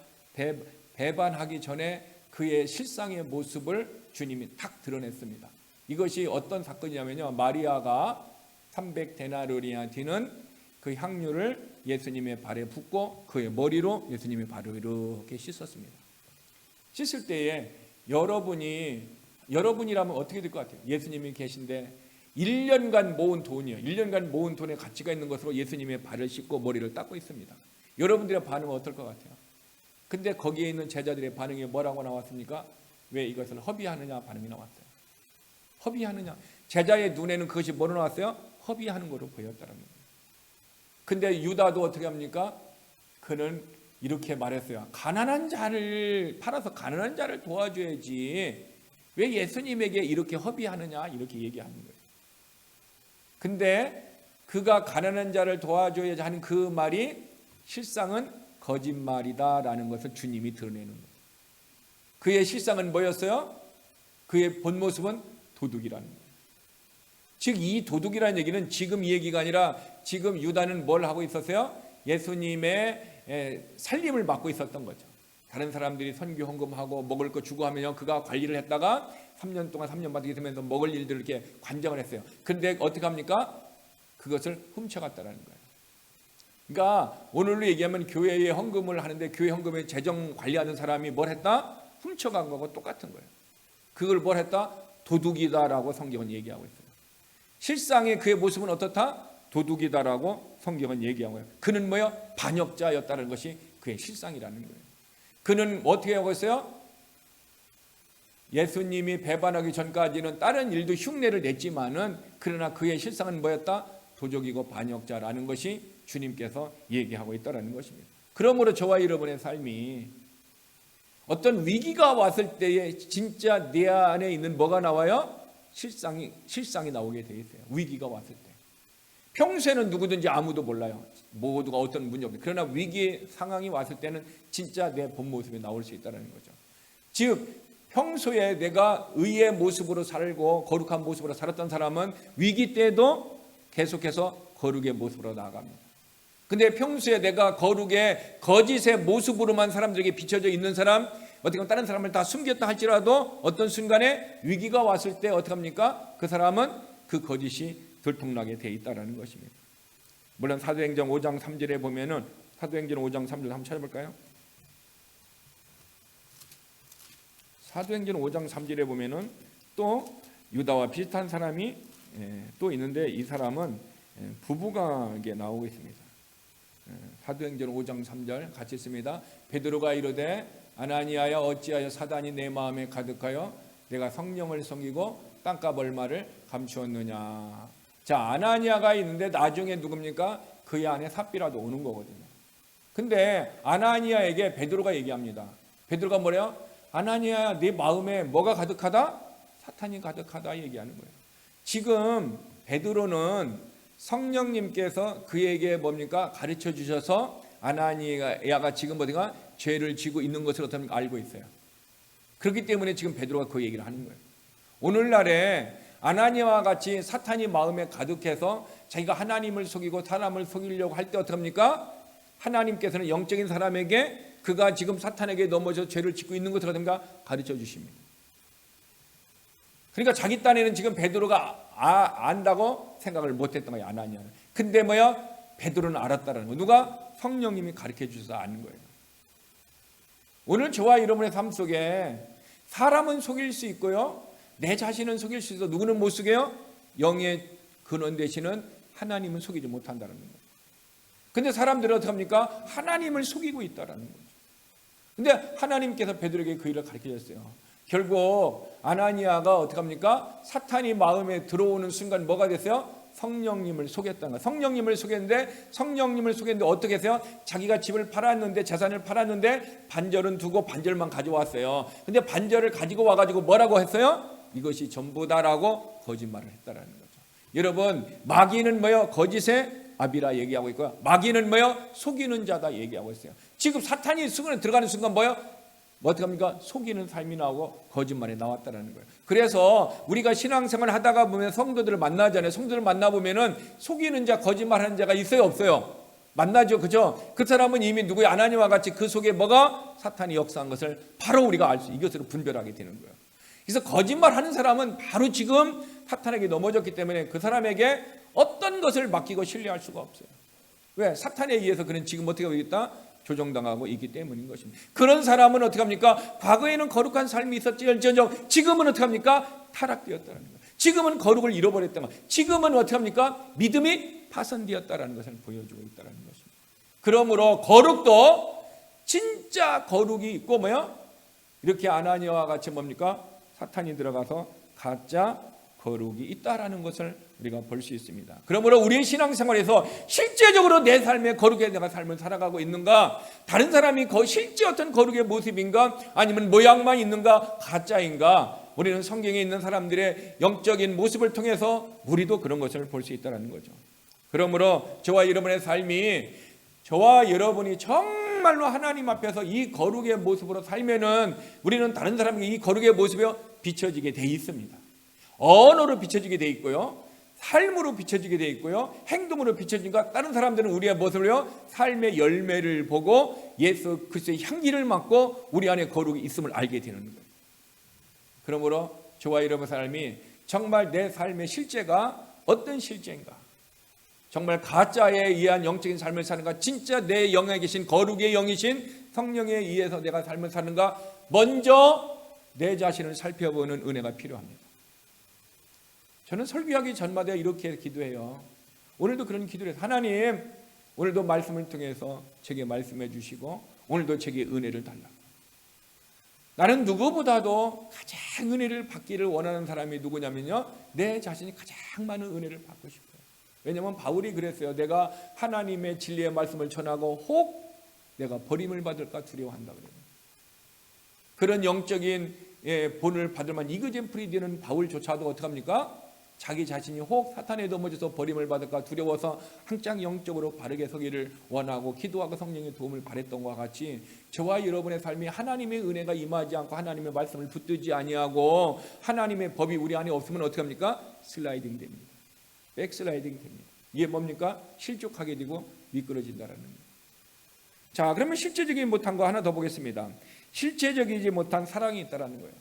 배반하기 전에 그의 실상의 모습을 주님이 탁 드러냈습니다. 이것이 어떤 사건이냐면요, 마리아가 300데나리온이나 되는 그 향유를 예수님의 발에 붓고 그의 머리로 예수님의 발을 이렇게 씻었습니다. 씻을 때에 여러분이라면 어떻게 될 것 같아요? 예수님이 계신데 1년간 모은 돈이요, 1년간 모은 돈의 가치가 있는 것으로 예수님의 발을 씻고 머리를 닦고 있습니다. 여러분들의 반응은 어떨 것 같아요? 근데 거기에 있는 제자들의 반응이 뭐라고 나왔습니까? 왜 이것을 허비하느냐 반응이 나왔어요. 허비하느냐. 제자의 눈에는 그것이 뭐로 나왔어요? 허비하는 것으로 보였다는 거예요. 근데 유다도 어떻게 합니까? 그는 이렇게 말했어요. 가난한 자를 팔아서 가난한 자를 도와줘야지 왜 예수님에게 이렇게 허비하느냐, 이렇게 얘기하는 거예요. 근데 그가 가난한 자를 도와줘야지 하는 그 말이 실상은 거짓말이다라는 것을 주님이 드러내는 거예요. 그의 실상은 뭐였어요? 그의 본 모습은 도둑이라는 거예요. 즉 이 도둑이라는 얘기는 지금 이 얘기가 아니라 지금 유다는 뭘 하고 있었어요? 예수님의 살림을 맡고 있었던 거죠. 다른 사람들이 선교 헌금하고 먹을 거 주고 하면 그가 관리를 했다가 3년 동안 3년 받게 되면서 먹을 일들을 이렇게 관장을 했어요. 근데 어떻게 합니까? 그것을 훔쳐갔다는 거예요. 그러니까 오늘로 얘기하면 교회에 헌금을 하는데 교회 헌금에 재정 관리하는 사람이 뭘 했다? 훔쳐간 거고 똑같은 거예요. 그걸 뭘 했다? 도둑이다라고 성경은 얘기하고 있어요. 실상의 그의 모습은 어떻다? 도둑이다라고 성경은 얘기하고 있어요. 그는 뭐요? 반역자였다는 것이 그의 실상이라는 거예요. 그는 어떻게 하고 있어요? 예수님이 배반하기 전까지는 다른 일도 흉내를 냈지만은 그러나 그의 실상은 뭐였다? 도적이고 반역자라는 것이 주님께서 얘기하고 있다는 것입니다. 그러므로 저와 여러분의 삶이 어떤 위기가 왔을 때에 진짜 내 안에 있는 뭐가 나와요? 실상이 나오게 돼 있어요. 위기가 왔을 때. 평소에는 누구든지 아무도 몰라요. 모두가 어떤 문제 없어요. 그러나 위기 상황이 왔을 때는 진짜 내 본 모습이 나올 수 있다는 거죠. 즉 평소에 내가 의의 모습으로 살고 거룩한 모습으로 살았던 사람은 위기 때도 계속해서 거룩의 모습으로 나아갑니다. 근데 평소에 내가 거룩의 거짓의 모습으로만 사람들에게 비춰져 있는 사람, 어떻게 보면 다른 사람을 다 숨겼다 할지라도 어떤 순간에 위기가 왔을 때 어떻게 합니까? 그 사람은 그 거짓이 들통나게 돼 있다는 것입니다. 물론 사도행전 5장 3절에 보면은 사도행전 5장 3절 한번 찾아볼까요? 사도행전 5장 3절에 보면은 또 유다와 비슷한 사람이 또 있는데 이 사람은 부부가 나오고 있습니다. 사도행전 5장 3절 같이 있습니다. 베드로가 이르되 아나니아야 어찌하여 사단이 내 마음에 가득하여 내가 성령을 섬기고 땅값 얼마를 감추었느냐. 자, 아나니아가 있는데 나중에 누굽니까? 그의 안에 삽비라도 오는 거거든요. 근데 아나니아에게 베드로가 얘기합니다. 베드로가 뭐래요? 아나니아야 네 마음에 뭐가 가득하다? 사탄이 가득하다 얘기하는 거예요. 지금 베드로는 성령님께서 그에게 뭡니까? 가르쳐 주셔서 아나니아가 지금 어디가 죄를 지고 있는 것을 어떻게 알고 있어요. 그렇기 때문에 지금 베드로가 그 얘기를 하는 거예요. 오늘날에 아나니아와 같이 사탄이 마음에 가득해서 자기가 하나님을 속이고 사람을 속이려고 할 때 어떻게 합니까? 하나님께서는 영적인 사람에게 그가 지금 사탄에게 넘어져 죄를 짓고 있는 것을 어떤가 가르쳐 주십니다. 그러니까 자기 딴에는 지금 베드로가 안다고 생각을 못했던 거예요. 아나니아는. 근데 뭐야? 베드로는 알았다는 거예요. 누가? 성령님이 가르쳐 주셔서 아는 거예요. 오늘 저와 여러분의 삶 속에 사람은 속일 수 있고요, 내 자신은 속일 수 있어. 누구는 못 속여요? 영의 근원 되시는 하나님은 속이지 못한다는 거예요. 근데 사람들은 어떻게 합니까? 하나님을 속이고 있다는 거죠. 근데 하나님께서 베드로에게 그 일을 가르쳐 줬어요. 결국 아나니아가 어떻게 합니까? 사탄이 마음에 들어오는 순간 뭐가 됐어요? 성령님을 속였다는 거예요. 성령님을 속였는데 어떻게 했어요? 자기가 집을 팔았는데, 재산을 팔았는데 반절은 두고 반절만 가져왔어요. 근데 반절을 가지고 와가지고 뭐라고 했어요? 이것이 전부다라고 거짓말을 했다라는 거죠. 여러분, 마귀는 뭐요? 거짓의 아비라 얘기하고 있고요. 마귀는 뭐요? 속이는 자다 얘기하고 있어요. 지금 사탄이 수근에 들어가는 순간 뭐요? 뭐 어떻게 합니까? 속이는 삶이 나오고 거짓말이 나왔다는 거예요. 그래서 우리가 신앙생활 하다가 보면 성도들을 만나잖아요. 성도들을 만나보면은 속이는 자, 거짓말하는 자가 있어요, 없어요? 만나죠, 그죠? 그 사람은 이미 누구의 아나니와 같이 그 속에 뭐가 사탄이 역사한 것을 바로 우리가 알 수, 이것으로 분별하게 되는 거예요. 그래서 거짓말하는 사람은 바로 지금 사탄에게 넘어졌기 때문에 그 사람에게 어떤 것을 맡기고 신뢰할 수가 없어요. 왜? 사탄에 의해서 그는 지금 어떻게 하고 있다? 조종당하고 있기 때문인 것입니다. 그런 사람은 어떻게 합니까? 과거에는 거룩한 삶이 있었지언정 지금은 어떻게 합니까? 타락되었다는 거예요. 지금은 거룩을 잃어버렸다는 거예요. 지금은 어떻게 합니까? 믿음이 파손되었다는 것을 보여주고 있다는 것입니다. 그러므로 거룩도 진짜 거룩이 있고 뭐야? 이렇게 아나니아와 같이 뭡니까? 사탄이 들어가서 가짜 거룩이 있다라는 것을 우리가 볼 수 있습니다. 그러므로 우리의 신앙생활에서 실제적으로 내 삶의 거룩에 내가 삶을 살아가고 있는가? 다른 사람이 실제 어떤 거룩의 모습인가? 아니면 모양만 있는가? 가짜인가? 우리는 성경에 있는 사람들의 영적인 모습을 통해서 우리도 그런 것을 볼 수 있다는 거죠. 그러므로 저와 여러분의 삶이, 저와 여러분이 정말로 하나님 앞에서 이 거룩의 모습으로 살면은 우리는 다른 사람에게 이 거룩의 모습이 비춰지게 돼 있습니다. 언어로 비춰지게 돼 있고요, 삶으로 비춰지게 돼 있고요, 행동으로 비춰지니까 다른 사람들은 우리의 모습을요, 삶의 열매를 보고 예수 그리스도의 향기를 맡고 우리 안에 거룩이 있음을 알게 되는 거예요. 그러므로 저와 여러분의 삶이 정말 내 삶의 실제가 어떤 실제인가, 정말 가짜에 의한 영적인 삶을 사는가, 진짜 내 영에 계신 거룩의 영이신 성령에 의해서 내가 삶을 사는가, 먼저 내 자신을 살펴보는 은혜가 필요합니다. 저는 설교하기 전마다 이렇게 기도해요. 오늘도 그런 기도를 해요. 하나님, 오늘도 말씀을 통해서 제게 말씀해 주시고 오늘도 제게 은혜를 달라고. 나는 누구보다도 가장 은혜를 받기를 원하는 사람이 누구냐면요, 내 자신이 가장 많은 은혜를 받고 싶어요. 왜냐하면 바울이 그랬어요. 내가 하나님의 진리의 말씀을 전하고 혹 내가 버림을 받을까 두려워한다 그래요. 그런 영적인 본을 받을 만한 이그젠플이 되는 바울조차도 어떻게 합니까? 자기 자신이 혹 사탄에 넘어져서 버림을 받을까 두려워서 항상 영적으로 바르게 서기를 원하고 기도하고 성령의 도움을 바랬던 것과 같이 저와 여러분의 삶이 하나님의 은혜가 임하지 않고 하나님의 말씀을 붙들지 아니하고 하나님의 법이 우리 안에 없으면 어떻게 합니까? 슬라이딩 됩니다. 백슬라이딩 됩니다. 이게 뭡니까? 실족하게 되고 미끄러진다라는 거예요. 자, 그러면 실제적이지 못한 거 하나 더 보겠습니다. 실제적이지 못한 사랑이 있다라는 거예요.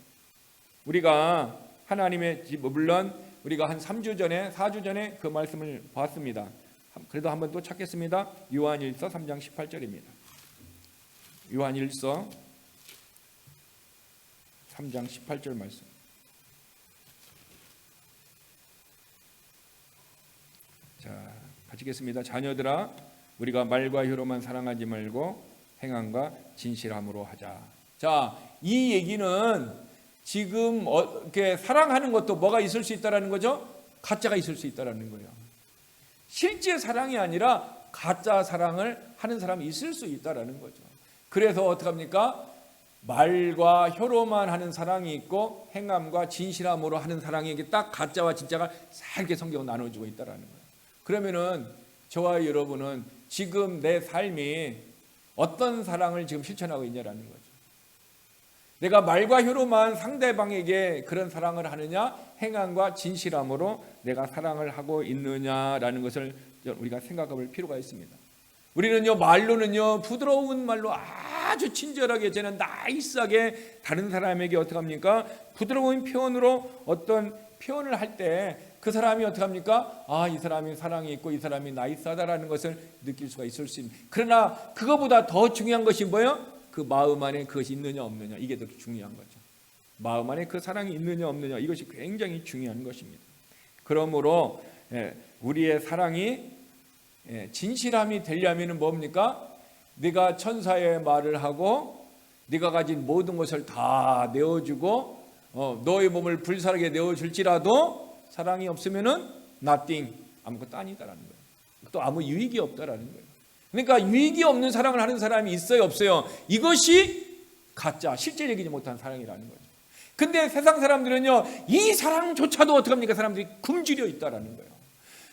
우리가 하나님의, 물론 우리가 한 3주 전에 4주 전에 그 말씀을 봤습니다. 그래도 한번 또 찾겠습니다. 요한일서 3장 18절입니다. 요한일서 3장 18절 말씀. 자, 같이 읽겠습니다. 자녀들아, 우리가 말과 혀로만 사랑하지 말고 행함과 진실함으로 하자. 자, 이 얘기는 지금 이렇게 사랑하는 것도 뭐가 있을 수 있다라는 거죠? 가짜가 있을 수 있다라는 거예요. 실제 사랑이 아니라 가짜 사랑을 하는 사람이 있을 수 있다라는 거죠. 그래서 어떻게 합니까? 말과 혀로만 하는 사랑이 있고 행함과 진실함으로 하는 사랑이 딱 가짜와 진짜가 살게 성경은 나눠주고 있다라는 거예요. 그러면은 저와 여러분은 지금 내 삶이 어떤 사랑을 지금 실천하고 있냐라는 거죠. 내가 말과 혀로만 상대방에게 그런 사랑을 하느냐, 행함과 진실함으로 내가 사랑을 하고 있느냐라는 것을 우리가 생각해 볼 필요가 있습니다. 우리는요, 말로는요, 부드러운 말로 아주 친절하게, 저는 나이스하게 다른 사람에게 어떻게 합니까? 부드러운 표현으로 어떤 표현을 할 때 그 사람이 어떻게 합니까? 아, 이 사람이 사랑이 있고 이 사람이 나이스하다라는 것을 느낄 수가 있을 수 있습니다. 그러나 그거보다 더 중요한 것이 뭐예요? 그 마음 안에 그것이 있느냐 없느냐, 이게 더 중요한 거죠. 마음 안에 그 사랑이 있느냐 없느냐, 이것이 굉장히 중요한 것입니다. 그러므로 우리의 사랑이 진실함이 되려면 뭡니까? 내가 천사의 말을 하고 네가 가진 모든 것을 다 내어주고 너의 몸을 불살하게 내어줄지라도 사랑이 없으면은 nothing, 아무것도 아니다라는 거예요. 또 아무 유익이 없다라는 거예요. 그러니까 유익이 없는 사랑을 하는 사람이 있어요, 없어요? 이것이 가짜, 실제적이지 못한 사랑이라는 거죠. 근데 세상 사람들은요, 이 사랑조차도 어떡합니까? 사람들이 굶주려 있다라는 거예요.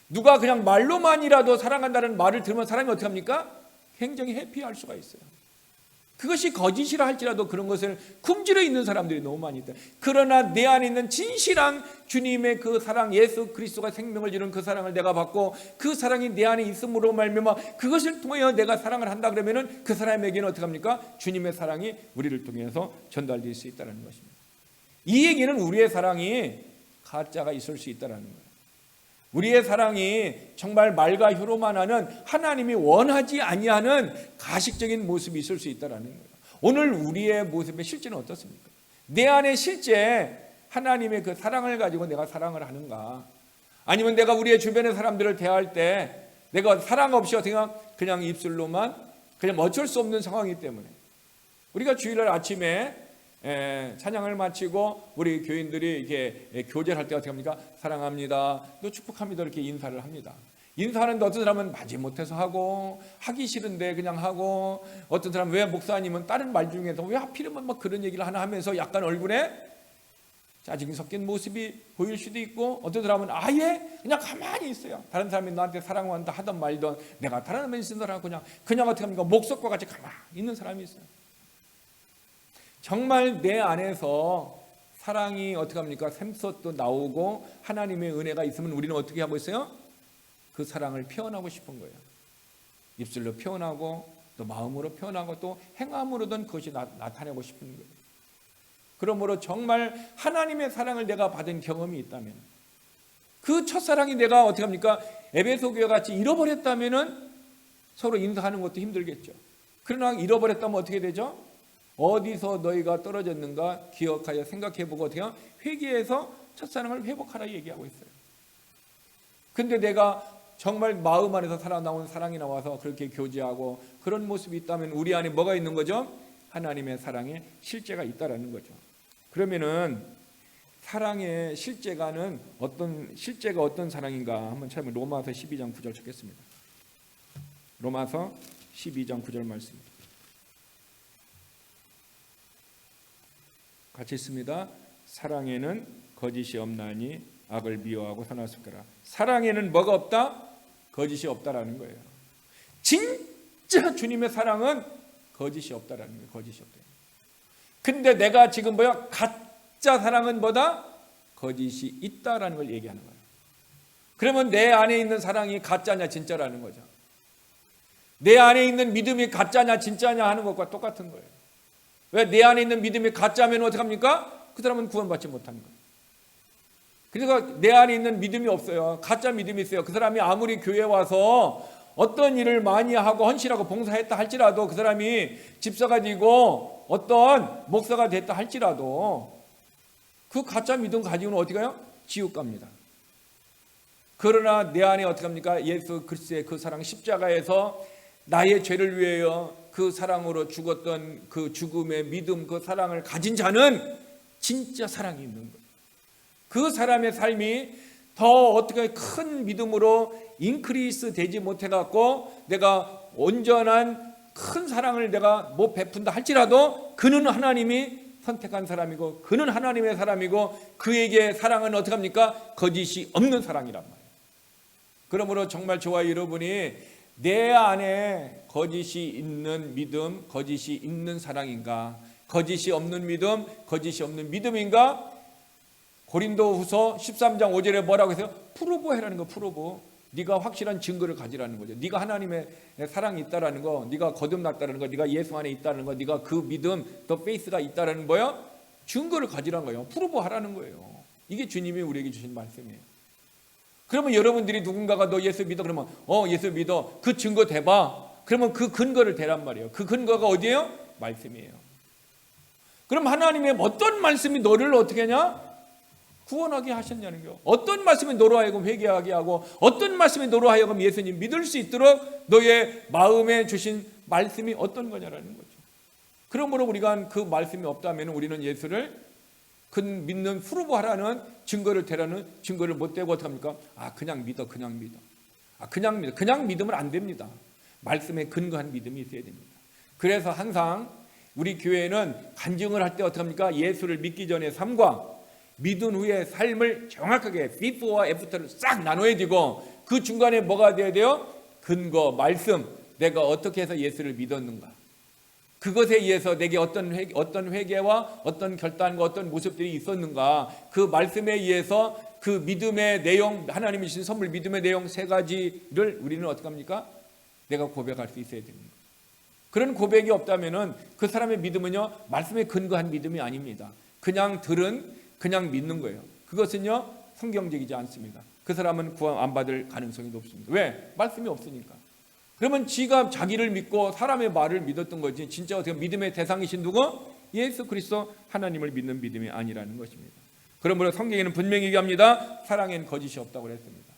누가 그냥 말로만이라도 사랑한다는 말을 들으면 사람이 어떡합니까? 굉장히 해피할 수가 있어요. 그것이 거짓이라 할지라도 그런 것을 굶주려 있는 사람들이 너무 많이 있다. 그러나 내 안에 있는 진실한 주님의 그 사랑, 예수 그리스도가 생명을 주는 그 사랑을 내가 받고 그 사랑이 내 안에 있음으로 말미암아 그것을 통하여 내가 사랑을 한다 그러면은 그 사람에게는 어떻게 합니까? 주님의 사랑이 우리를 통해서 전달될 수 있다는 것입니다. 이 얘기는 우리의 사랑이 가짜가 있을 수 있다는 거예요. 우리의 사랑이 정말 말과 혀로만 하는 하나님이 원하지 아니하는 가식적인 모습이 있을 수 있다는 거예요. 오늘 우리의 모습의 실제는 어떻습니까? 내 안에 실제 하나님의 그 사랑을 가지고 내가 사랑을 하는가? 아니면 내가 우리의 주변의 사람들을 대할 때 내가 사랑 없이 어떻게 그냥 입술로만 그냥 어쩔 수 없는 상황이기 때문에 우리가 주일날 아침에 찬양을 마치고 우리 교인들이 이렇게 교제를 할 때 어떻게 합니까? 사랑합니다, 또 축복합니다 이렇게 인사를 합니다. 인사하는데 어떤 사람은 마지못해서 하고 하기 싫은데 그냥 하고 어떤 사람은 왜 목사님은 다른 말 중에서 왜 하필이면 막 그런 얘기를 하나 하면서 약간 얼굴에 짜증이 섞인 모습이 보일 수도 있고 어떤 사람은 아예 그냥 가만히 있어요. 다른 사람이 나한테 사랑한다 하던 말던 내가 다른 사람이 쓴 사람 그냥 어떻게 합니까? 목석과 같이 가만히 있는 사람이 있어요. 정말 내 안에서 사랑이 어떻게 합니까? 샘솟도 나오고 하나님의 은혜가 있으면 우리는 어떻게 하고 있어요? 그 사랑을 표현하고 싶은 거예요. 입술로 표현하고 또 마음으로 표현하고 또 행함으로든 그것이 나타내고 싶은 거예요. 그러므로 정말 하나님의 사랑을 내가 받은 경험이 있다면 그 첫사랑이 내가 어떻게 합니까? 에베소 교회 같이 잃어버렸다면 서로 인사하는 것도 힘들겠죠. 그러나 잃어버렸다면 어떻게 되죠? 어디서 너희가 떨어졌는가 기억하여 생각해보고 어떻게 회개해서 첫사랑을 회복하라 얘기하고 있어요. 근데 내가 정말 마음 안에서 살아나온 사랑이 나와서 그렇게 교제하고 그런 모습이 있다면 우리 안에 뭐가 있는 거죠? 하나님의 사랑의 실제가 있다라는 거죠. 그러면은 사랑의 실제가 어떤 사랑인가 한번 찾으면 로마서 12장 9절 찾겠습니다. 로마서 12장 9절 말씀입니다. 같이 있습니다. 사랑에는 거짓이 없나니 악을 미워하고 선을 습거라. 사랑에는 뭐가 없다? 거짓이 없다라는 거예요. 진짜 주님의 사랑은 거짓이 없다라는 거예요. 거짓이 없다. 근데 내가 지금 가짜 사랑은 뭐다? 거짓이 있다라는 걸 얘기하는 거예요. 그러면 내 안에 있는 사랑이 가짜냐 진짜라는 거죠. 내 안에 있는 믿음이 가짜냐 진짜냐 하는 것과 똑같은 거예요. 왜 내 안에 있는 믿음이 가짜면 어떡합니까? 그 사람은 구원받지 못하는 거예요. 그러니까 내 안에 있는 믿음이 없어요. 가짜 믿음이 있어요. 그 사람이 아무리 교회에 와서 어떤 일을 많이 하고 헌신하고 봉사했다 할지라도 그 사람이 집사가 되고 어떤 목사가 됐다 할지라도 그 가짜 믿음 가지고는 어디 가요? 지옥 갑니다. 그러나 내 안에 어떻게 합니까? 예수 그리스도의 그 사랑 십자가에서 나의 죄를 위하여 그 사랑으로 죽었던 그 죽음의 믿음 그 사랑을 가진 자는 진짜 사랑이 있는 거예요. 그 사람의 삶이 더 어떻게 큰 믿음으로 인크리스 되지 못해갖고 내가 온전한 큰 사랑을 내가 못 베푼다 할지라도 그는 하나님이 선택한 사람이고 그는 하나님의 사람이고 그에게 사랑은 어떻게 합니까? 거짓이 없는 사랑이란 말이에요. 그러므로 정말 저와 여러분이 내 안에 거짓이 있는 믿음, 거짓이 있는 사랑인가? 거짓이 없는 믿음, 거짓이 없는 믿음인가? 고린도후서 13장 5절에 뭐라고 했어요? 프로보 해라는 거. 프로보. 네가 확실한 증거를 가지라는 거죠. 네가 하나님의 사랑이 있다라는 거, 네가 거듭났다는 거, 네가 예수 안에 있다는 거, 네가 그 믿음, 더 페이스가 있다라는 거요. 증거를 가지라는 거예요. 프로보 하라는 거예요. 이게 주님이 우리에게 주신 말씀이에요. 그러면 여러분들이 누군가가 너 예수 믿어 그러면 예수 믿어. 그 증거 대봐. 그러면 그 근거를 대란 말이에요. 그 근거가 어디예요? 말씀이에요. 그럼 하나님의 어떤 말씀이 너를 어떻게 하냐? 구원하게 하셨냐는 거예요. 어떤 말씀이 너로 하여금 회개하게 하고 어떤 말씀이 너로 하여금 예수님 믿을 수 있도록 너의 마음에 주신 말씀이 어떤 거냐라는 거죠. 그러므로 우리가 그 말씀이 없다면 우리는 예수를 그 믿는 후르보하라는 증거를 대라는 증거를 못 대고 어떻게 합니까? 그냥 믿어. 그냥 믿어. 그냥 믿으면 안 됩니다. 말씀에 근거한 믿음이 있어야 됩니다. 그래서 항상 우리 교회는 간증을 할 때 어떻게 합니까? 예수를 믿기 전의 삶과 믿은 후의 삶을 정확하게 before와 after를 싹 나눠야 되고, 그 중간에 뭐가 돼야 돼요? 근거, 말씀. 내가 어떻게 해서 예수를 믿었는가, 그것에 의해서 내게 어떤 회개와 어떤 결단과 어떤 모습들이 있었는가, 그 말씀에 의해서 그 믿음의 내용, 하나님이 주신 선물 믿음의 내용 세 가지를 우리는 어떻게 합니까? 내가 고백할 수 있어야 됩니다. 그런 고백이 없다면 그 사람의 믿음은요, 말씀에 근거한 믿음이 아닙니다. 그냥 그냥 믿는 거예요. 그것은요, 성경적이지 않습니다. 그 사람은 구원 안 받을 가능성이 높습니다. 왜? 말씀이 없으니까. 그러면 지가 자기를 믿고 사람의 말을 믿었던 거지, 진짜 어떻게 믿음의 대상이신 누구? 예수 그리스도 하나님을 믿는 믿음이 아니라는 것입니다. 그러므로 성경에는 분명히 얘기합니다. 사랑엔 거짓이 없다고 그랬습니다.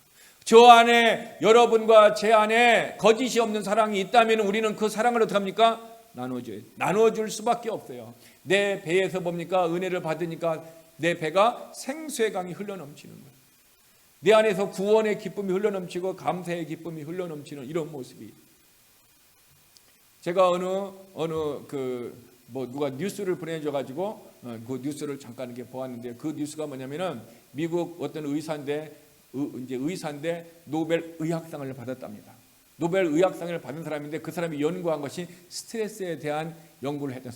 저 안에, 여러분과 제 안에 거짓이 없는 사랑이 있다면 우리는 그 사랑을 어떻게 합니까? 나눠줄 수밖에 없어요. 내 배에서 뭡니까? 은혜를 받으니까 내 배가 생수의 강이 흘러넘치는 거예요. 내 안에서 구원의 기쁨이 흘러넘치고 감사의 기쁨이 흘러넘치는 이런 모습이. 제가 누가 뉴스를 보내줘가지고 그 뉴스를 잠깐 이렇게 보았는데, 그 뉴스가 뭐냐면은 미국 어떤 의사인데 노벨 의학상을 받았답니다. 노벨 의학상을 받은 사람인데 그 사람이 연구한 것이 스트레스에 대한 연구를 했던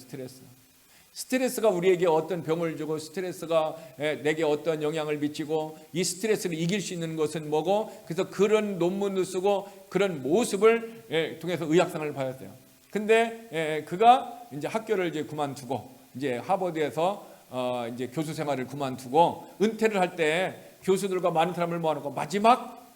스트레스가 우리에게 어떤 병을 주고, 스트레스가 내게 어떤 영향을 미치고, 이 스트레스를 이길 수 있는 것은 뭐고, 그래서 그런 논문을 쓰고 그런 모습을 통해서 의학상을 받았어요. 근데 그가 이제 학교를 이제 그만두고 이제 하버드에서 이제 교수 생활을 그만두고 은퇴를 할 때 교수들과 많은 사람을 모아놓고 마지막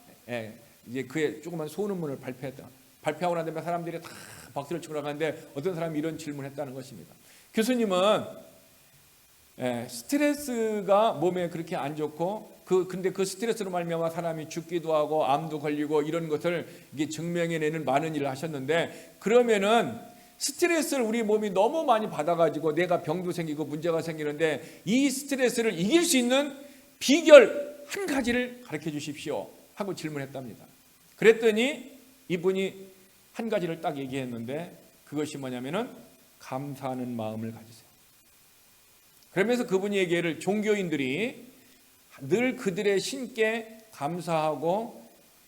이제 그의 조그만 소논문을 발표했다. 발표하고 난 다음에 사람들이 다 박수를 치고 나가는데 어떤 사람이 이런 질문을 했다는 것입니다. 교수님은 스트레스가 몸에 그렇게 안 좋고 근데 그 스트레스로 말미암아 사람이 죽기도 하고 암도 걸리고 이런 것을 이게 증명해내는 많은 일을 하셨는데, 그러면은 스트레스를 우리 몸이 너무 많이 받아가지고 내가 병도 생기고 문제가 생기는데 이 스트레스를 이길 수 있는 비결 한 가지를 가르쳐 주십시오 하고 질문했답니다. 그랬더니 이분이 한 가지를 딱 얘기했는데, 그것이 뭐냐면은 감사하는 마음을 가지세요. 그러면서 그분이 얘기를, 종교인들이 늘 그들의 신께 감사하고,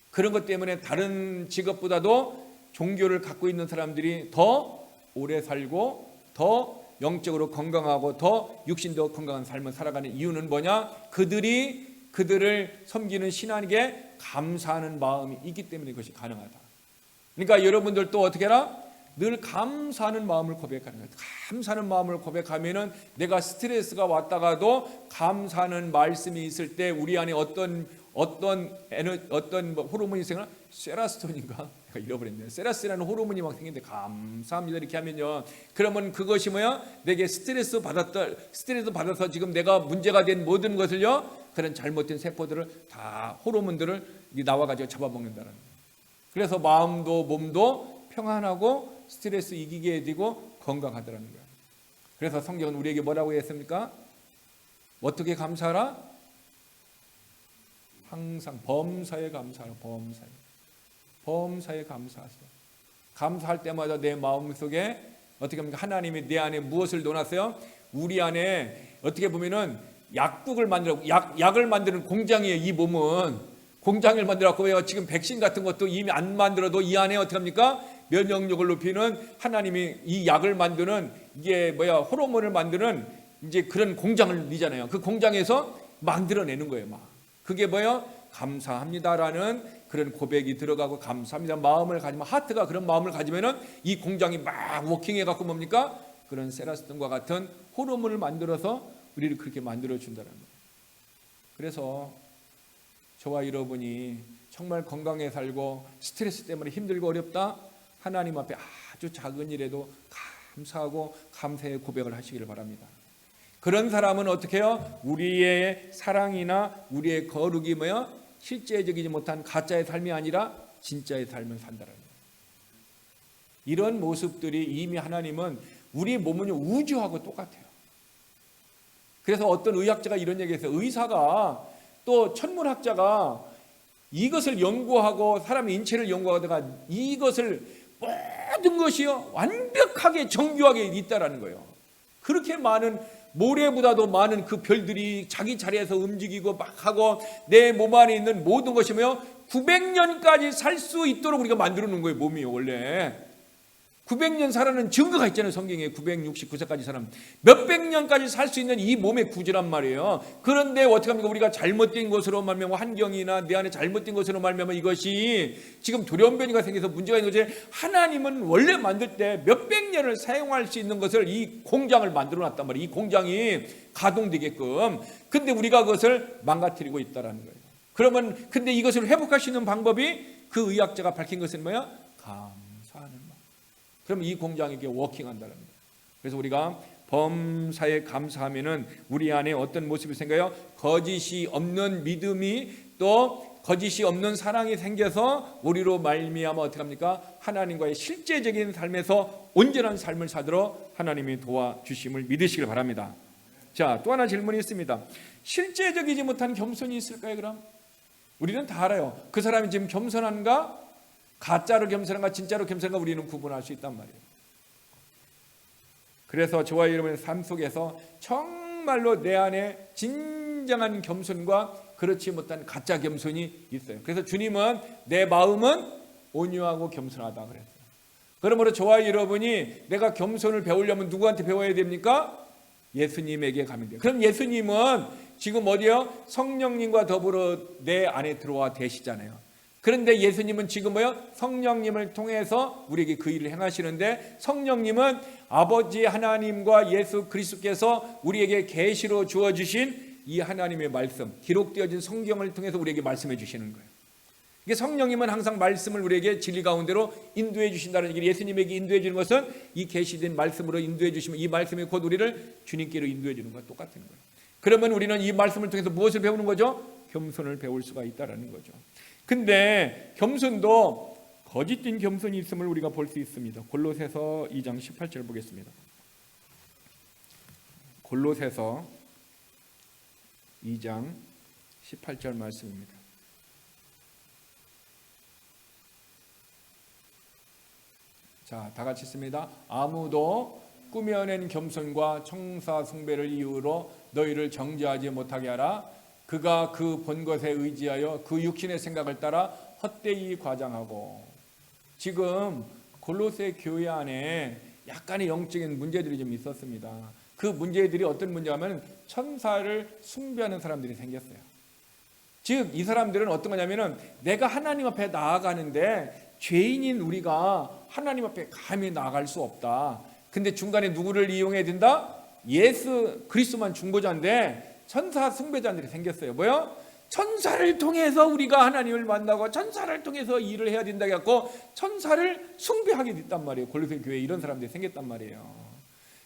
그런 것 때문에 다른 직업보다도 종교를 갖고 있는 사람들이 더 오래 살고 더 영적으로 건강하고 더 육신도 건강한 삶을 살아가는 이유는 뭐냐? 그들을 섬기는 신앙에게 감사하는 마음이 있기 때문에 그것이 가능하다. 그러니까 여러분들도 어떻게 해라? 늘 감사하는 마음을 고백하는 거예요. 감사하는 마음을 고백하면은 내가 스트레스가 왔다가도 감사하는 말씀이 있을 때 우리 안에 어떤 호르몬이 생겨나? 세라토닌인가? 내가 잃어버렸네요. 세라스라는 호르몬이 막 생기는데 감사합니다 이렇게 하면요, 그러면 그것이 뭐야? 내게 스트레스 받아서 지금 내가 문제가 된 모든 것을요, 그런 잘못된 세포들을 다, 호르몬들을 나와가지고 잡아먹는다는 거예요. 그래서 마음도 몸도 평안하고 스트레스 이기게 되고 건강하더라는 거예요. 그래서 성경은 우리에게 뭐라고 했습니까? 어떻게 감사하라? 항상 범사에 감사하라. 범사에 감사하세요. 감사할 때마다 내 마음속에 어떻게 합니까? 하나님이 내 안에 무엇을 넣어놨어요? 우리 안에 어떻게 보면은 약을 만드는 공장이에요. 이 몸은 공장을 만들었고, 지금 백신 같은 것도 이미 안 만들어도 이 안에 어떻게 합니까? 면역력을 높이는, 하나님이 이 약을 만드는, 이게 호르몬을 만드는 이제 그런 공장을 넣잖아요. 그 공장에서 만들어내는 거예요. 그게 감사합니다라는 그런 고백이 들어가고, 감사합니다 마음을 가지면, 하트가 그런 마음을 가지면은 이 공장이 막 워킹해 갖고 뭡니까? 그런 세라토닌과 같은 호르몬을 만들어서 우리를 그렇게 만들어 준다는 거예요. 그래서 저와 여러분이 정말 건강해 살고 스트레스 때문에 힘들고 어렵다, 하나님 앞에 아주 작은 일에도 감사하고 감사의 고백을 하시기를 바랍니다. 그런 사람은 어떻게 해요? 우리의 사랑이나 우리의 거룩이 실제적이지 못한 가짜의 삶이 아니라 진짜의 삶을 산다는 거예요. 이런 모습들이 이미 하나님은 우리의 몸은요 우주하고 똑같아요. 그래서 어떤 의학자가 이런 얘기했어요. 의사가 또 천문학자가 이것을 연구하고 사람의 인체를 연구하다가 이것을 모든 것이요 완벽하게 정교하게 있다라는 거예요. 그렇게 많은 모래보다도 많은 그 별들이 자기 자리에서 움직이고 막 하고 내 몸 안에 있는 모든 것이며 900년까지 살 수 있도록 우리가 만들어 놓은 거예요. 몸이요 원래 900년 살아는 증거가 있잖아요. 성경에 969세까지 사람 몇백 년까지 살 수 있는 이 몸의 구조란 말이에요. 그런데 어떻게 합니까? 우리가 잘못된 것으로 말미암아 환경이나 내 안에 잘못된 것으로 말미암아 이것이 지금 돌연변이가 생겨서 문제가 있는 거지. 하나님은 원래 만들 때 몇백 년을 사용할 수 있는 것을 이 공장을 만들어 놨단 말이에요. 이 공장이 가동되게끔. 근데 우리가 그것을 망가뜨리고 있다라는 거예요. 그러면 근데 이것을 회복할 수 있는 방법이 그 의학자가 밝힌 것은 뭐야? 감사하는 마음. 그럼 이 공장에게 워킹한다는 거예요. 그래서 우리가 범사에 감사하면은 우리 안에 어떤 모습이 생겨요? 거짓이 없는 믿음이 또 거짓이 없는 사랑이 생겨서 우리로 말미암아 어떻게 합니까? 하나님과의 실제적인 삶에서 온전한 삶을 사도록 하나님이 도와주심을 믿으시길 바랍니다. 자, 또 하나 질문이 있습니다. 실제적이지 못한 겸손이 있을까요? 그럼 우리는 다 알아요. 그 사람이 지금 겸손한가? 가짜로 겸손한가 진짜로 겸손한가 우리는 구분할 수 있단 말이에요. 그래서 저와 여러분의 삶 속에서 정말로 내 안에 진정한 겸손과 그렇지 못한 가짜 겸손이 있어요. 그래서 주님은 내 마음은 온유하고 겸손하다 그랬어요. 그러므로 저와 여러분이 내가 겸손을 배우려면 누구한테 배워야 됩니까? 예수님에게 가면 돼요. 그럼 예수님은 지금 어디요? 성령님과 더불어 내 안에 들어와 계시잖아요. 그런데 예수님은 지금 뭐요? 성령님을 통해서 우리에게 그 일을 행하시는데 성령님은 아버지 하나님과 예수 그리스도께서 우리에게 계시로 주어주신 이 하나님의 말씀, 기록되어진 성경을 통해서 우리에게 말씀해 주시는 거예요. 이게 성령님은 항상 말씀을 우리에게 진리 가운데로 인도해 주신다는 얘기를 예수님에게 인도해 주는 것은 이 계시된 말씀으로 인도해 주시면 이 말씀이 곧 우리를 주님께로 인도해 주는 것과 똑같은 거예요. 그러면 우리는 이 말씀을 통해서 무엇을 배우는 거죠? 겸손을 배울 수가 있다는 거죠. 근데 겸손도 거짓된 겸손이 있음을 우리가 볼 수 있습니다. 골로새서 2장 18절 보겠습니다. 골로새서 2장 18절 말씀입니다. 자, 다 같이 읽습니다. 아무도 꾸며낸 겸손과 청사 숭배를 이유로 너희를 정죄하지 못하게 하라. 그가 그 본 것에 의지하여 그 육신의 생각을 따라 헛되이 과장하고. 지금 골로새 교회 안에 약간의 영적인 문제들이 좀 있었습니다. 그 문제들이 어떤 문제냐면 천사를 숭배하는 사람들이 생겼어요. 즉 이 사람들은 어떤 거냐면은 내가 하나님 앞에 나아가는데 죄인인 우리가 하나님 앞에 감히 나아갈 수 없다. 근데 중간에 누구를 이용해야 된다? 예수 그리스도만 중보자인데 천사 숭배자들이 생겼어요. 뭐요? 천사를 통해서 우리가 하나님을 만나고 천사를 통해서 일을 해야 된다 해갖고 천사를 숭배하게 됐단 말이에요. 골로새 교회에 이런 사람들이 생겼단 말이에요.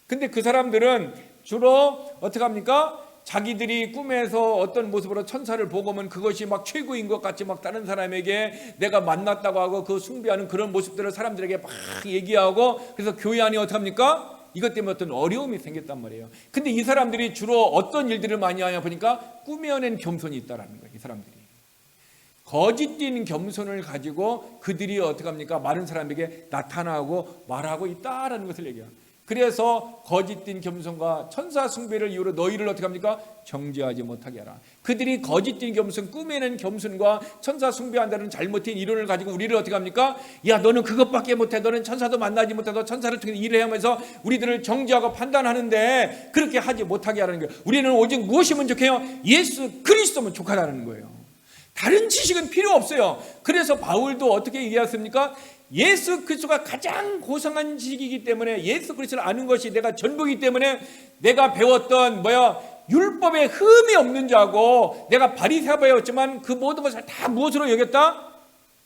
근데 그 사람들은 주로 어떻게 합니까? 자기들이 꿈에서 어떤 모습으로 천사를 보고면 그것이 막 최고인 것 같이 막 다른 사람에게 내가 만났다고 하고 그 숭배하는 그런 모습들을 사람들에게 막 얘기하고 그래서 교회 안에 어떻게 합니까? 이것 때문에 어떤 어려움이 생겼단 말이에요. 근데 이 사람들이 주로 어떤 일들을 많이 하냐 보니까 꾸며낸 겸손이 있다라는 거예요. 이 사람들이 거짓된 겸손을 가지고 그들이 어떻게 합니까? 많은 사람에게 나타나고 말하고 있다라는 것을 얘기해요. 그래서 거짓된 겸손과 천사 숭배를 이유로 너희를 어떻게 합니까? 정죄하지 못하게 하라. 그들이 거짓된 겸손, 꾸며낸 겸손과 천사 숭배한다는 잘못된 이론을 가지고 우리를 어떻게 합니까? 야, 너는 그것밖에 못해. 너는 천사도 만나지 못해도 천사를 통해 일을 하면서 우리들을 정죄하고 판단하는데 그렇게 하지 못하게 하라는 거예요. 우리는 오직 무엇이면 좋게요? 예수 그리스도면 족하다는 거예요. 다른 지식은 필요 없어요. 그래서 바울도 어떻게 얘기했습니까? 예수 그리스도가 가장 고상한 지식이기 때문에 예수 그리스도를 아는 것이 내가 전부이기 때문에 내가 배웠던 율법에 흠이 없는 자고 내가 바리새파 배웠지만 그 모든 것을 다 무엇으로 여겼다?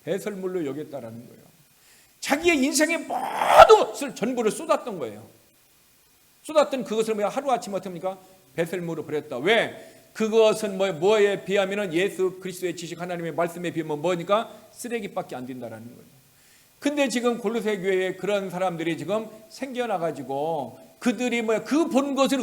배설물로 여겼다라는 거예요. 자기의 인생의 모든 것을 전부를 쏟았던 거예요. 쏟았던 그것을 하루아침에 어떻게 합니까? 배설물로 버렸다. 왜? 그것은 뭐에 비하면 예수 그리스도의 지식 하나님의 말씀에 비하면 뭐니까 쓰레기밖에 안 된다라는 거예요. 근데 지금 골로새 교회에 그런 사람들이 지금 생겨나가지고 그들이 그 본 것을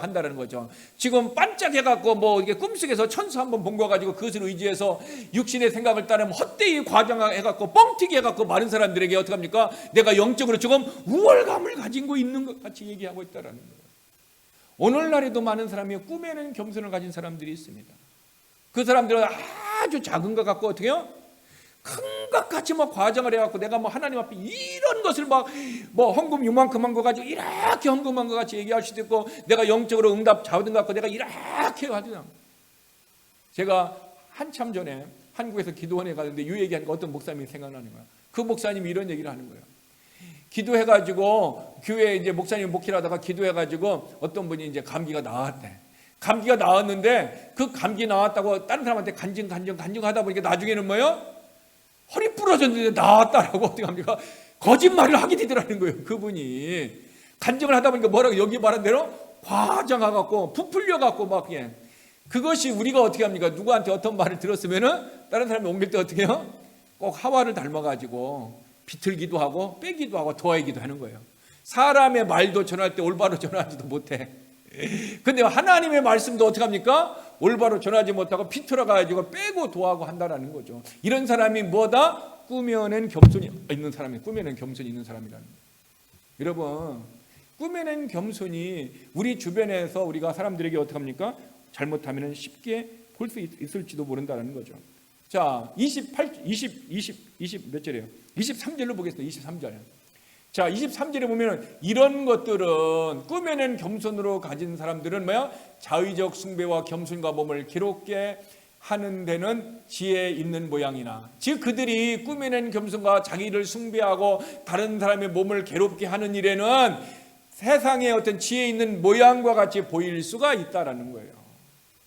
한다는 거죠. 지금 반짝해갖고 이게 꿈속에서 천사 한번 본 거 가지고 그것을 의지해서 육신의 생각을 따르면 헛되이 과장해갖고 뻥튀기 해갖고 많은 사람들에게 어떡합니까? 내가 영적으로 지금 우월감을 가지고 있는 것 같이 얘기하고 있다라는 거예요. 오늘날에도 많은 사람이 꿈에는 겸손을 가진 사람들이 있습니다. 그 사람들은 아주 작은 것 갖고 어떻게 해요? 큰 것 같이 과장을 해갖고 내가 하나님 앞에 이런 것을 헌금 요만큼 한 거 가지고 이렇게 헌금한 것 같이 얘기할 수도 있고, 내가 영적으로 응답 잡은 것 같고 내가 이렇게 하잖아. 제가 한참 전에 한국에서 기도원에 가는데 이 얘기하니까 어떤 목사님이 생각나는 거야. 그 목사님이 이런 얘기를 하는 거예요. 기도해가지고 교회에 이제 목사님 목회를 하다가 기도해가지고 어떤 분이 이제 감기가 나왔대. 감기가 나왔는데 그 감기 나왔다고 다른 사람한테 간증 하다 보니까 나중에는 뭐예요? 허리 부러졌는데 나왔다라고 어떻게 합니까? 거짓말을 하게 되더라는 거예요. 그분이 간증을 하다 보니까 뭐라고 여기 말한 대로 과장해갖고 부풀려갖고 그것이 우리가 어떻게 합니까? 누구한테 어떤 말을 들었으면은 다른 사람이 옮길 때 어떻게 해요? 꼭 하와를 닮아가지고 비틀기도 하고 빼기도 하고 더하기도 하는 거예요. 사람의 말도 전할 때 올바로 전하지도 못해. 근데 하나님의 말씀도 어떻게 합니까? 올바로 전하지 못하고 비틀어가지고 빼고 도하고 한다라는 거죠. 이런 사람이 뭐다? 꾸며낸 겸손이 있는 사람이 꾸며낸 겸손이 있는 사람이라는 거예요. 여러분, 꾸며낸 겸손이 우리 주변에서 우리가 사람들에게 어떻게 합니까? 잘못하면 쉽게 볼 수 있을지도 모른다는 거죠. 자, 20 몇 절이에요? 23절로 보겠습니다. 23절. 자, 23절에 보면 이런 것들은 꾸며낸 겸손으로 가진 사람들은 자의적 숭배와 겸손과 몸을 기롭게 하는 데는 지혜 있는 모양이나, 즉 그들이 꾸며낸 겸손과 자기를 숭배하고 다른 사람의 몸을 괴롭게 하는 일에는 세상에 어떤 지혜 있는 모양과 같이 보일 수가 있다라는 거예요.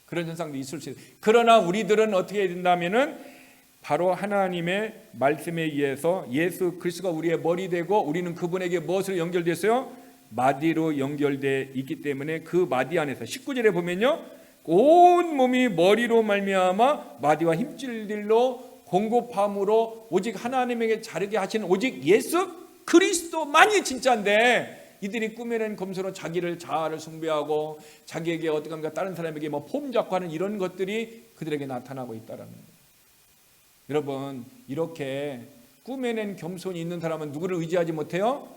그런 현상도 있을 수 있어요. 그러나 우리들은 어떻게 해야 된다면은 바로 하나님의 말씀에 의해서 예수 그리스도가 우리의 머리 되고 우리는 그분에게 무엇으로 연결됐어요? 마디로 연결되어 있기 때문에 그 마디 안에서 19절에 보면요, 온 몸이 머리로 말미암아 마디와 힘줄들로 공급함으로 오직 하나님에게 자르게 하시는 오직 예수 그리스도만이 진짜인데, 이들이 꾸며낸 검소로 자기를 자아를 숭배하고 자기에게 어떻게 합니까? 다른 사람에게 폼 잡고 하는 이런 것들이 그들에게 나타나고 있다라는 거예요. 여러분, 이렇게 꾸며낸 겸손이 있는 사람은 누구를 의지하지 못해요?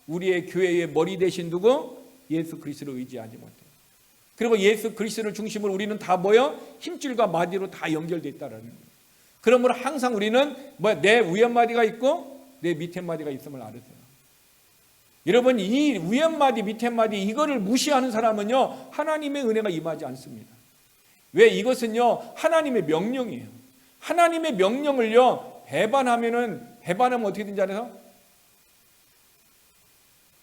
우리의 교회의 머리 대신 누구? 예수 그리스도를 의지하지 못해요. 그리고 예수 그리스도를 중심으로 우리는 다 뭐요? 힘줄과 마디로 다 연결되어 있다라는 거예요. 그러므로 항상 우리는 내 위에 마디가 있고 내 밑에 마디가 있음을 알으세요. 여러분, 이 위에 마디 밑에 마디 이거를 무시하는 사람은요, 하나님의 은혜가 임하지 않습니다. 왜? 이것은요 하나님의 명령이에요. 하나님의 명령을요 배반하면 어떻게 되는지 알아요?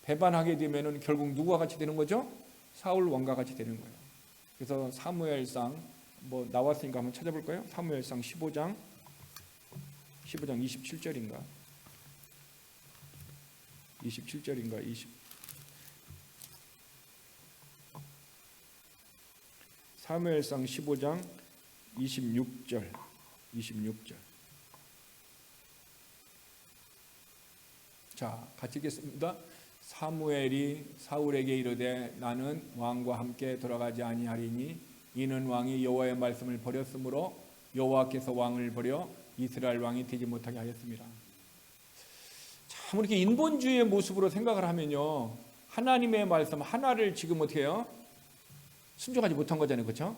배반하게 되면은 결국 누구와 같이 되는 거죠? 사울 왕과 같이 되는 거예요. 그래서 사무엘상 나왔으니까 한번 찾아볼까요? 사무엘상 15장 27절인가 20 사무엘상 15장 26절. 자, 같이 읽겠습니다. 사무엘이 사울에게 이르되 나는 왕과 함께 돌아가지 아니하리니 이는 왕이 여호와의 말씀을 버렸으므로 여호와께서 왕을 버려 이스라엘 왕이 되지 못하게 하였습니다. 참 이렇게 인본주의의 모습으로 생각을 하면요, 하나님의 말씀 하나를 지금 어떻게 해요? 순종하지 못한 거잖아요. 그렇죠?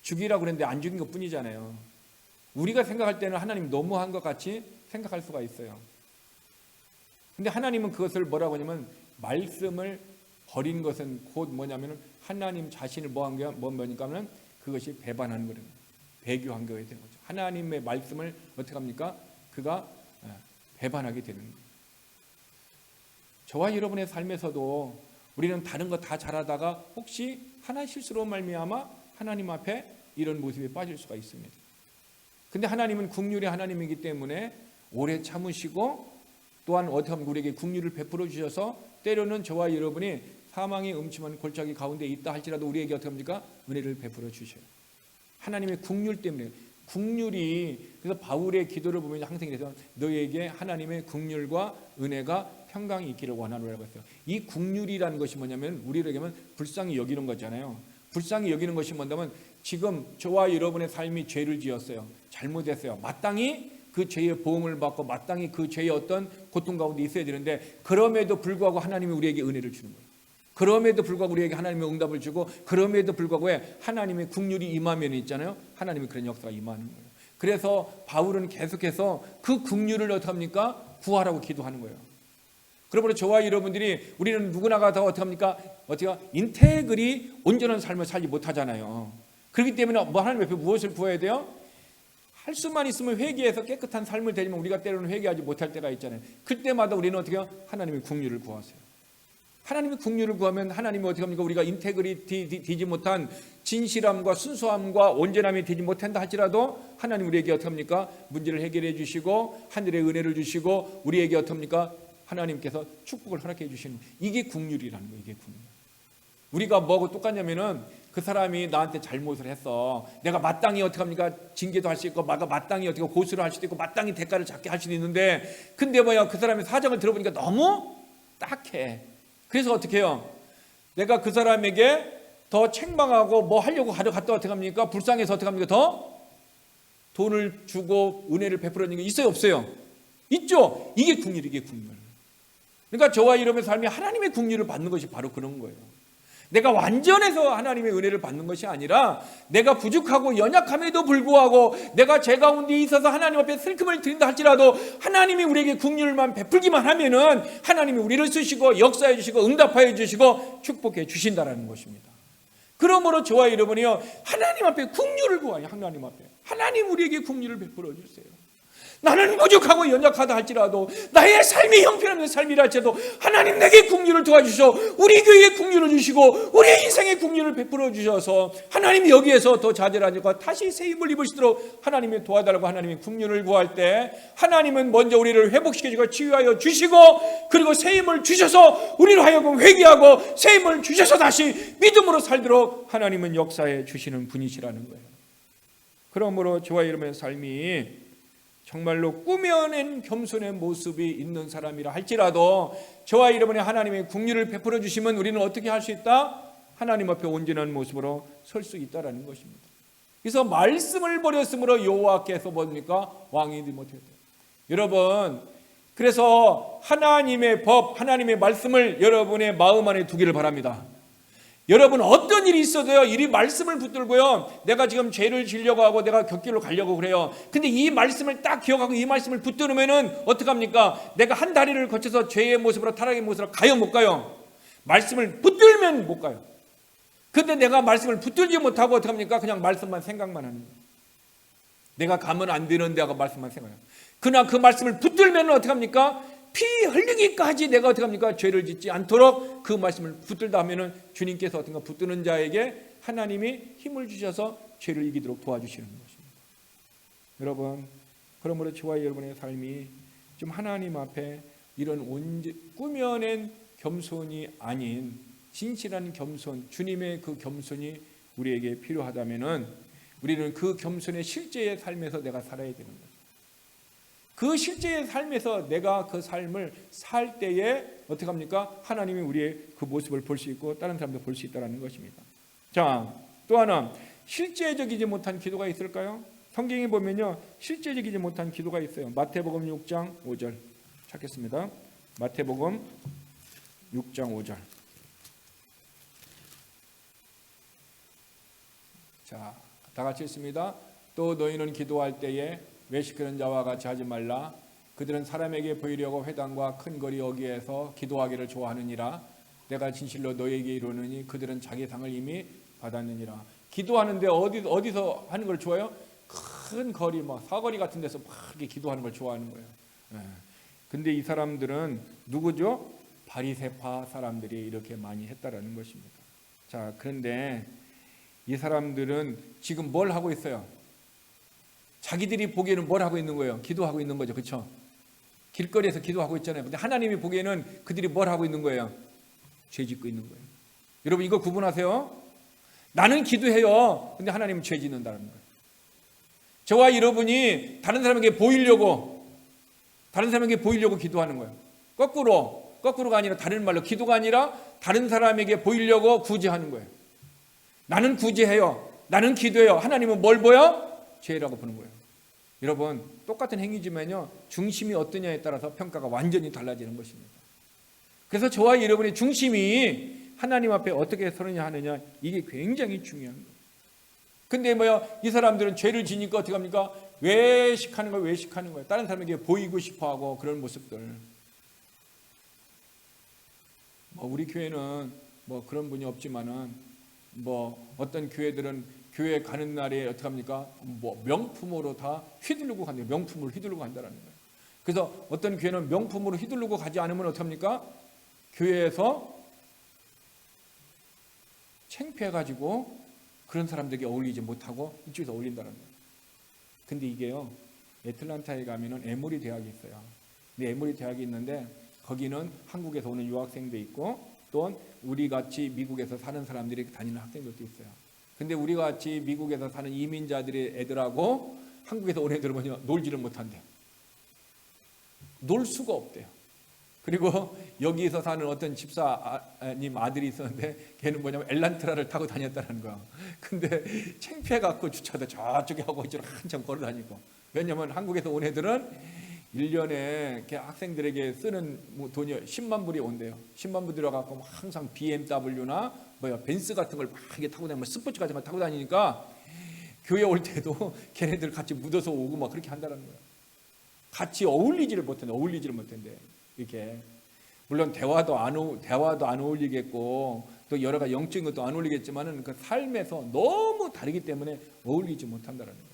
죽이라고 그랬는데 안 죽인 것뿐이잖아요. 우리가 생각할 때는 하나님 너무한 것 같이 생각할 수가 있어요. 근데 하나님은 그것을 뭐라고 하냐면 말씀을 버린 것은 곧 뭐냐면 하나님 자신을 뭐니까 하면 그것이 배반한 거예요. 배교한 거에 되는 거죠. 하나님의 말씀을 어떻게 합니까? 그가 배반하게 되는 거예요. 저와 여러분의 삶에서도 우리는 다른 거 다 잘하다가 혹시 하나 실수로 말미암아 하나님 앞에 이런 모습에 빠질 수가 있습니다. 근데 하나님은 긍휼의 하나님이기 때문에 오래 참으시고 또한 어떻게 하면 우리에게 긍휼을 베풀어 주셔서 때로는 저와 여러분이 사망의 음침한 골짜기 가운데 있다 할지라도 우리에게 어떻게 합니까? 은혜를 베풀어 주셔요. 하나님의 긍휼 때문에 긍휼이, 그래서 바울의 기도를 보면 항상 이래서 너에게 하나님의 긍휼과 은혜가 평강이 있기를 원하노라고 했어요. 이 긍휼이라는 것이 뭐냐면 우리에게는 불쌍히 여기는 거잖아요. 불쌍히 여기는 것이 뭐냐면 지금 저와 여러분의 삶이 죄를 지었어요. 잘못했어요. 마땅히 그 죄의 보응을 받고 마땅히 그 죄의 어떤 고통 가운데 있어야 되는데, 그럼에도 불구하고 하나님이 우리에게 은혜를 주는 거예요. 그럼에도 불구하고 우리에게 하나님의 응답을 주고, 그럼에도 불구하고 하나님의 긍휼이 임하면 있잖아요. 하나님이 그런 역사가 임하는 거예요. 그래서 바울은 계속해서 그 긍휼을 어떻게 합니까? 구하라고 기도하는 거예요. 그러므로 저와 여러분들이, 우리는 누구나가 다 어떻게 합니까? 인테그리 온전한 삶을 살지 못하잖아요. 그렇기 때문에 하나님 옆에 무엇을 구해야 돼요? 할 수만 있으면 회개해서 깨끗한 삶을 되지만 우리가 때로는 회개하지 못할 때가 있잖아요. 그때마다 우리는 어떻게 해요? 하나님의 긍휼을 구하세요. 하나님의 긍휼을 구하면 하나님이 어떻게 합니까? 우리가 인테그리티 되지 못한 진실함과 순수함과 온전함이 되지 못한다 할지라도 하나님 우리에게 어떻게 합니까? 문제를 해결해 주시고 하늘의 은혜를 주시고 우리에게 어떻게 합니까? 하나님께서 축복을 허락해 주시는, 이게 긍휼이라는 거예요. 이게 긍휼. 우리가 뭐하고 똑같냐면은 그 사람이 나한테 잘못을 했어. 내가 마땅히 어떻게 합니까? 징계도 할 수 있고, 마땅히 어떻게 고소를 할 수도 있고, 마땅히 대가를 잡게 할 수도 있는데, 근데 그 사람의 사정을 들어보니까 너무 딱해. 그래서 어떻게 해요? 내가 그 사람에게 더 책망하고 뭐 하려고 가져갔다 어떻게 합니까? 불쌍해서 어떻게 합니까? 더 돈을 주고 은혜를 베풀어 주는 게 있어요, 없어요? 있죠. 이게 긍휼, 이게 긍휼. 그러니까 저와 이러면 삶이 하나님의 긍휼을 받는 것이 바로 그런 거예요. 내가 완전해서 하나님의 은혜를 받는 것이 아니라 내가 부족하고 연약함에도 불구하고 내가 제 가운데 있어서 하나님 앞에 슬픔을 드린다 할지라도 하나님이 우리에게 긍휼만 베풀기만 하면은 하나님이 우리를 쓰시고 역사해 주시고 응답하여 주시고 축복해 주신다라는 것입니다. 그러므로 저와 여러분이요, 하나님 앞에 긍휼을 구하요. 하나님 앞에 하나님 우리에게 긍휼을 베풀어 주세요. 나는 부족하고 연약하다 할지라도, 나의 삶이 형편없는 삶이라 할지라도 하나님 내게 긍휼을 도와주셔 우리 교회에 긍휼을 주시고 우리의 인생에 긍휼을 베풀어 주셔서 하나님이 여기에서 더 자잘하니까 다시 새 힘을 입으시도록 하나님이 도와달라고 하나님이 긍휼을 구할 때, 하나님은 먼저 우리를 회복시켜주고 치유하여 주시고, 그리고 새 힘을 주셔서 우리로 하여금 회개하고 새 힘을 주셔서 다시 믿음으로 살도록 하나님은 역사해 주시는 분이시라는 거예요. 그러므로 저와 여러분의 삶이 정말로 꾸며낸 겸손의 모습이 있는 사람이라 할지라도 저와 여러분이 하나님의 긍휼을 베풀어 주시면 우리는 어떻게 할 수 있다? 하나님 앞에 온전한 모습으로 설 수 있다라는 것입니다. 그래서 말씀을 버렸으므로 여호와께서 뭡니까? 왕이 되지 못했다. 여러분, 그래서 하나님의 법, 하나님의 말씀을 여러분의 마음 안에 두기를 바랍니다. 여러분, 어떤 일이 있어도요, 이 말씀을 붙들고요, 내가 지금 죄를 지려고 하고 내가 곁길로 가려고 그래요. 근데 이 말씀을 딱 기억하고 이 말씀을 붙들으면은 어떡합니까? 내가 한 다리를 거쳐서 죄의 모습으로 타락의 모습으로 가요, 못 가요? 말씀을 붙들면 못 가요. 근데 내가 말씀을 붙들지 못하고 어떡합니까? 그냥 말씀만 생각만 하는 거예요. 내가 가면 안 되는데 하고 말씀만 생각해요. 그러나 그 말씀을 붙들면 어떡합니까? 피 흘리기까지 내가 어떻게 합니까? 죄를 짓지 않도록 그 말씀을 붙들다 하면은 주님께서 어떤가 붙드는 자에게 하나님이 힘을 주셔서 죄를 이기도록 도와주시는 것입니다. 여러분, 그러므로 저와 여러분의 삶이 좀 하나님 앞에 이런 꾸며낸 겸손이 아닌 진실한 겸손, 주님의 그 겸손이 우리에게 필요하다면은 우리는 그 겸손의 실제의 삶에서 내가 살아야 되는 거죠. 그 실제의 삶에서 내가 그 삶을 살 때에 어떻게 합니까? 하나님이 우리의 그 모습을 볼 수 있고 다른 사람도 볼 수 있다는 것입니다. 자, 또 하나, 실제적이지 못한 기도가 있을까요? 성경에 보면요, 실제적이지 못한 기도가 있어요. 마태복음 6장 5절 찾겠습니다. 마태복음 6장 5절. 자, 다 같이 읽습니다. 또 너희는 기도할 때에 외식하는 자와 같이 하지 말라. 그들은 사람에게 보이려고 회당과 큰 거리 여기에서 기도하기를 좋아하느니라. 내가 진실로 너희에게 이르노니 그들은 자기 상을 이미 받았느니라. 기도하는데 어디서 하는 걸 좋아해요? 큰 거리, 사거리 같은 데서 막 이렇게 기도하는 걸 좋아하는 거예요. 근데 이 사람들은 누구죠? 바리새파 사람들이 이렇게 많이 했다라는 것입니다. 자, 그런데 이 사람들은 지금 뭘 하고 있어요? 자기들이 보기에는 뭘 하고 있는 거예요? 기도하고 있는 거죠. 그렇죠? 길거리에서 기도하고 있잖아요. 근데 하나님이 보기에는 그들이 뭘 하고 있는 거예요? 죄 짓고 있는 거예요. 여러분, 이거 구분하세요. 나는 기도해요. 근데 하나님은 죄 짓는다는 거예요. 저와 여러분이 다른 사람에게 보이려고 기도하는 거예요. 거꾸로가 아니라, 다른 말로 기도가 아니라 다른 사람에게 보이려고 구제하는 거예요. 나는 구제해요. 나는 기도해요. 하나님은 뭘 보여? 죄라고 보는 거예요. 여러분, 똑같은 행위지만요, 중심이 어떠냐에 따라서 평가가 완전히 달라지는 것입니다. 그래서 저와 여러분의 중심이 하나님 앞에 어떻게 서느냐 하느냐, 이게 굉장히 중요한 거예요. 근데 이 사람들은 죄를 지니까 어떻게 합니까? 외식하는 거예요. 다른 사람에게 보이고 싶어 하고 그런 모습들. 우리 교회는 그런 분이 없지만은, 어떤 교회들은 교회 가는 날에 어떻게 합니까? 명품으로 다 휘두르고 간대요. 명품을 휘두르고 간다라는 거예요. 그래서 어떤 교회는 명품으로 휘두르고 가지 않으면 어떻게 합니까? 교회에서 창피해가지고 그런 사람들에게 어울리지 못하고 이쪽에서 어울린다는 거예요. 근데 이게요, 애틀란타에 가면은 에모리 대학이 있어요. 근데 에모리 대학이 있는데 거기는 한국에서 오는 유학생도 있고 또 우리 같이 미국에서 사는 사람들이 다니는 학생들도 있어요. 근데 우리 같이 미국에서 사는 이민자들의 애들하고 한국에서 온 애들은 놀지를 못한대요. 놀 수가 없대요. 그리고 여기서 사는 어떤 집사님 아들이 있었는데 걔는 엘란트라를 타고 다녔다는 거야. 근데 창피해갖고 주차도 저쪽에 하고 이쪽 한참 걸어 다니고. 왜냐면 한국에서 온 애들은 1년에 학생들에게 쓰는 돈이 10만 불이 온대요. 10만 불 들어가고 항상 BMW나 벤츠 같은 걸 막 타고 다니면 스포츠 같은 걸 타고 다니니까 교회 올 때도 걔네들 같이 묻어서 오고 막 그렇게 한다는 거예요. 같이 어울리지를 못한대. 이렇게 물론 대화도 안 어울리겠고 또 여러 가지 영적인 것도 안 어울리겠지만은 그 삶에서 너무 다르기 때문에 어울리지 못한다는 거예요.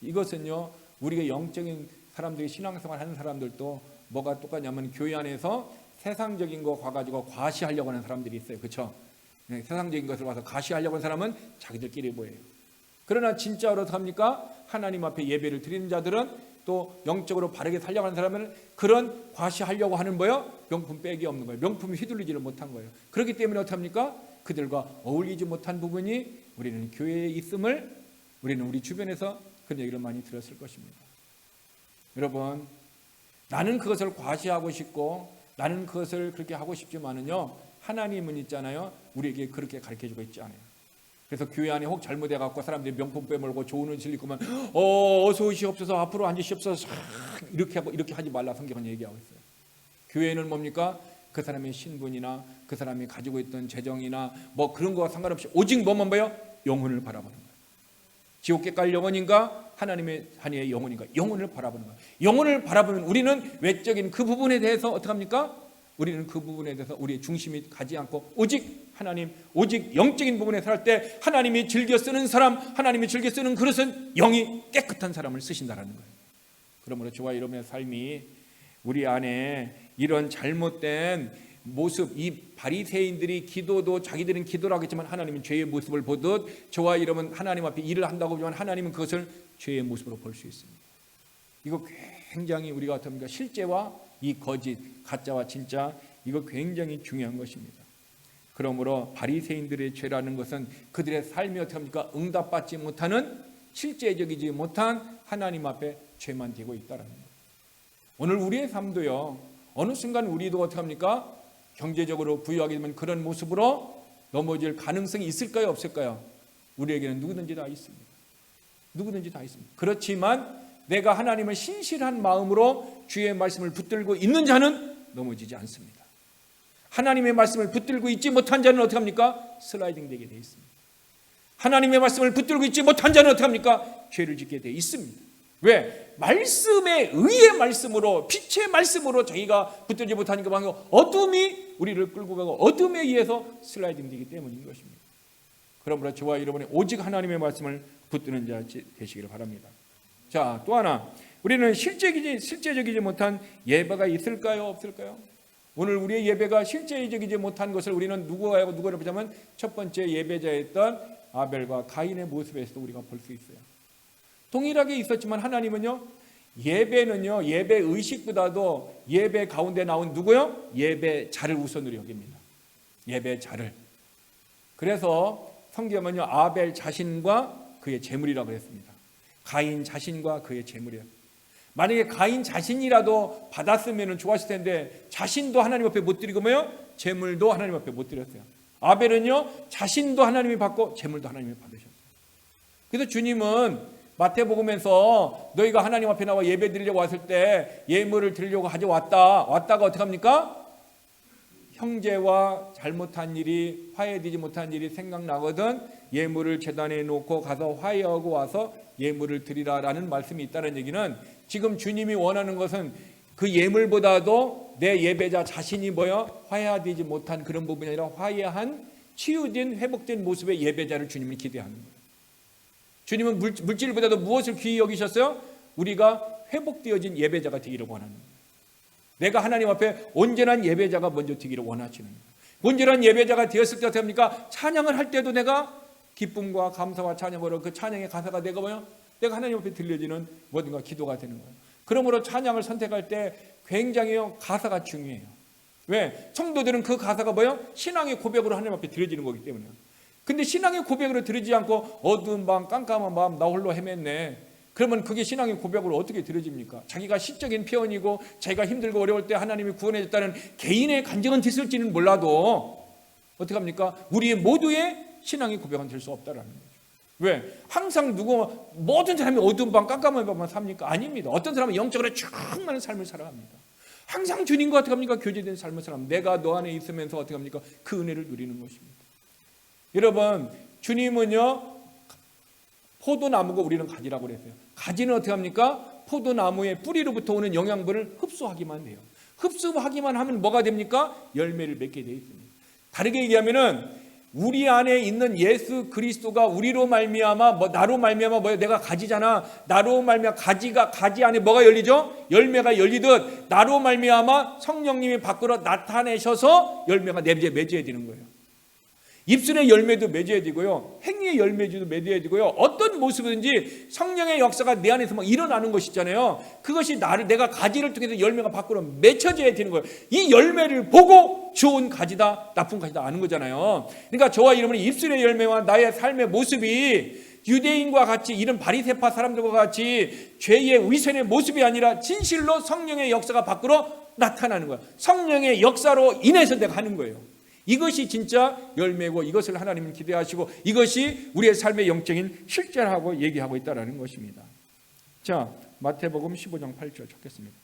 이것은요, 우리가 영적인 사람들이 신앙생활 하는 사람들도 뭐가 똑같냐면 교회 안에서 세상적인 거 가지고 과시하려고 하는 사람들이 있어요. 그렇죠? 네, 세상적인 것을 와서 과시하려고 하는 사람은 자기들끼리 보여요. 그러나 진짜로 어떻게 합니까? 하나님 앞에 예배를 드리는 자들은 또 영적으로 바르게 살려고 하는 사람은 그런 과시하려고 하는 명품 빼기 없는 거예요. 명품이 휘둘리지를 못한 거예요. 그렇기 때문에 어떻게 합니까? 그들과 어울리지 못한 부분이 우리는 교회에 있음을 우리는 우리 주변에서 그런 얘기를 많이 들었을 것입니다. 여러분, 나는 그것을 과시하고 싶고 나는 그것을 그렇게 하고 싶지만은요, 하나님은 있잖아요, 우리에게 그렇게 가르쳐주고 있지 않아요. 그래서 교회 안에 혹 잘못해갖고 사람들이 명품 빼물고 좋은 옷을 입고만 어서 오시옵소서, 앞으로 앉으시옵소서, 이렇게 하지 말라 성경은 얘기하고 있어요. 교회는 뭡니까? 그 사람의 신분이나 그 사람이 가지고 있던 재정이나 그런 거와 상관없이 오직 뭐만 봐요? 영혼을 바라보는 거예요. 지옥에 갈 영혼인가? 하나님의 자녀의 영혼인가? 영혼을 바라보는 거예요. 영혼을 바라보면 우리는 외적인 그 부분에 대해서 어떻게 합니까? 우리는 그 부분에 대해서 우리의 중심이 가지 않고 오직 하나님, 오직 영적인 부분에 살 때 하나님이 즐겨 쓰는 사람, 하나님이 즐겨 쓰는 그릇은 영이 깨끗한 사람을 쓰신다라는 거예요. 그러므로 저와 여러분의 삶이 우리 안에 이런 잘못된 모습, 이 바리새인들이 기도도 자기들은 기도라고 했지만 하나님은 죄의 모습을 보듯 저와 여러분 하나님 앞에 일을 한다고 하지만 하나님은 그것을 죄의 모습으로 볼 수 있습니다. 이거 굉장히 우리가 어떻게 합니까? 실제와 이 거짓, 가짜와 진짜, 이거 굉장히 중요한 것입니다. 그러므로 바리새인들의 죄라는 것은 그들의 삶이 어떻게 합니까? 응답받지 못하는, 실제적이지 못한 하나님 앞에 죄만 되고 있다는 거예요. 오늘 우리의 삶도요, 어느 순간 우리도 어떻게 합니까? 경제적으로 부유하게 되면 그런 모습으로 넘어질 가능성이 있을까요? 없을까요? 우리에게는 누구든지 다 있습니다. 누구든지 다 있습니다. 그렇지만 내가 하나님을 신실한 마음으로 주의 말씀을 붙들고 있는 자는 넘어지지 않습니다. 하나님의 말씀을 붙들고 있지 못한 자는 어떻게 합니까? 슬라이딩 되게 되어 있습니다. 하나님의 말씀을 붙들고 있지 못한 자는 어떻게 합니까? 죄를 짓게 되어 있습니다. 왜? 말씀의 의의 말씀으로, 빛의 말씀으로 자기가 붙들지 못하니까 어둠이 우리를 끌고 가고 어둠에 의해서 슬라이딩 되기 때문인 것입니다. 그러므로 저와 여러분이 오직 하나님의 말씀을 붙드는 자 되시기를 바랍니다. 자, 또 하나, 우리는 실제적이지 못한 예배가 있을까요? 없을까요? 오늘 우리의 예배가 실제적이지 못한 것을 우리는 누구를 보자면 첫 번째 예배자였던 아벨과 가인의 모습에서도 우리가 볼 수 있어요. 동일하게 있었지만 하나님은요, 예배는요, 예배 의식보다도 예배 가운데 나온 누구요? 예배자를 우선으로 여깁니다. 예배자를. 그래서 성경은요, 아벨 자신과 그의 재물이라고 했습니다. 가인 자신과 그의 재물이에요. 만약에 가인 자신이라도 받았으면 좋았을 텐데 자신도 하나님 앞에 못 드리고 뭐요? 재물도 하나님 앞에 못 드렸어요. 아벨은요 자신도 하나님이 받고 재물도 하나님이 받으셨어요. 그래서 주님은 마태복음에서 너희가 하나님 앞에 나와 예배 드리려고 왔을 때 예물을 드리려고 왔다가 어떻게 합니까? 형제와 잘못한 일이 화해되지 못한 일이 생각나거든 예물을 제단에 놓고 가서 화해하고 와서 예물을 드리라라는 말씀이 있다는 얘기는 지금 주님이 원하는 것은 그 예물보다도 내 예배자 자신이 화해되지 못한 그런 부분이 아니라 화해한 치유된 회복된 모습의 예배자를 주님은 기대하는 거예요. 주님은 물질보다도 무엇을 귀히 여기셨어요? 우리가 회복되어진 예배자가 되기를 원하는 거예요. 내가 하나님 앞에 온전한 예배자가 먼저 되기를 원하시는 거예요. 온전한 예배자가 되었을 때 어떻게 합니까? 찬양을 할 때도 내가 기쁨과 감사와 찬양으로 그 찬양의 가사가 내가 하나님 앞에 들려지는 뭐든가 기도가 되는 거예요. 그러므로 찬양을 선택할 때 굉장히 가사가 중요해요. 왜? 성도들은 그 가사가 신앙의 고백으로 하나님 앞에 드려지는 거기 때문에요. 근데 신앙의 고백으로 드리지 않고 어두운 밤 깜깜한 밤 나 홀로 헤맸네. 그러면 그게 신앙의 고백으로 어떻게 드려집니까? 자기가 시적인 표현이고 자기가 힘들고 어려울 때 하나님이 구원해 줬다는 개인의 간증은 됐을지는 몰라도 어떻게 합니까? 우리의 모두의 신앙의 고백은 될 수 없다라는 거죠. 왜? 항상 모든 사람이 어두운 밤 깜깜한 밤만 삽니까? 아닙니다. 어떤 사람은 영적으로 충만한 삶을 살아갑니다. 항상 주님과 어떻게 합니까? 교제된 삶을 살아갑니다. 내가 너 안에 있으면서 어떻게 합니까? 그 은혜를 누리는 것입니다. 여러분, 주님은요 포도나무고 우리는 가지라고 그랬어요. 가지는 어떻게 합니까? 포도나무의 뿌리로부터 오는 영양분을 흡수하기만 해요. 흡수하기만 하면 뭐가 됩니까? 열매를 맺게 되어 있습니다. 다르게 얘기하면은 우리 안에 있는 예수 그리스도가 우리로 말미암아 나로 말미암아 내가 가지잖아. 나로 말미암아 가지 안에 뭐가 열리죠? 열매가 열리듯 나로 말미암아 성령님이 밖으로 나타내셔서 열매가 맺어야 되는 거예요. 입술의 열매도 맺어야 되고요. 행위의 열매도 맺어야 되고요. 어떤 모습이든지 성령의 역사가 내 안에서 막 일어나는 것이잖아요. 그것이 내가 가지를 통해서 열매가 밖으로 맺혀져야 되는 거예요. 이 열매를 보고 좋은 가지다, 나쁜 가지다 아는 거잖아요. 그러니까 저와 여러분의 입술의 열매와 나의 삶의 모습이 유대인과 같이 이런 바리새파 사람들과 같이 죄의 위선의 모습이 아니라 진실로 성령의 역사가 밖으로 나타나는 거예요. 성령의 역사로 인해서 내가 하는 거예요. 이것이 진짜 열매고 이것을 하나님은 기대하시고 이것이 우리의 삶의 영적인 실제라고 얘기하고 있다는 것입니다. 자, 마태복음 15장 8절 찾겠습니다.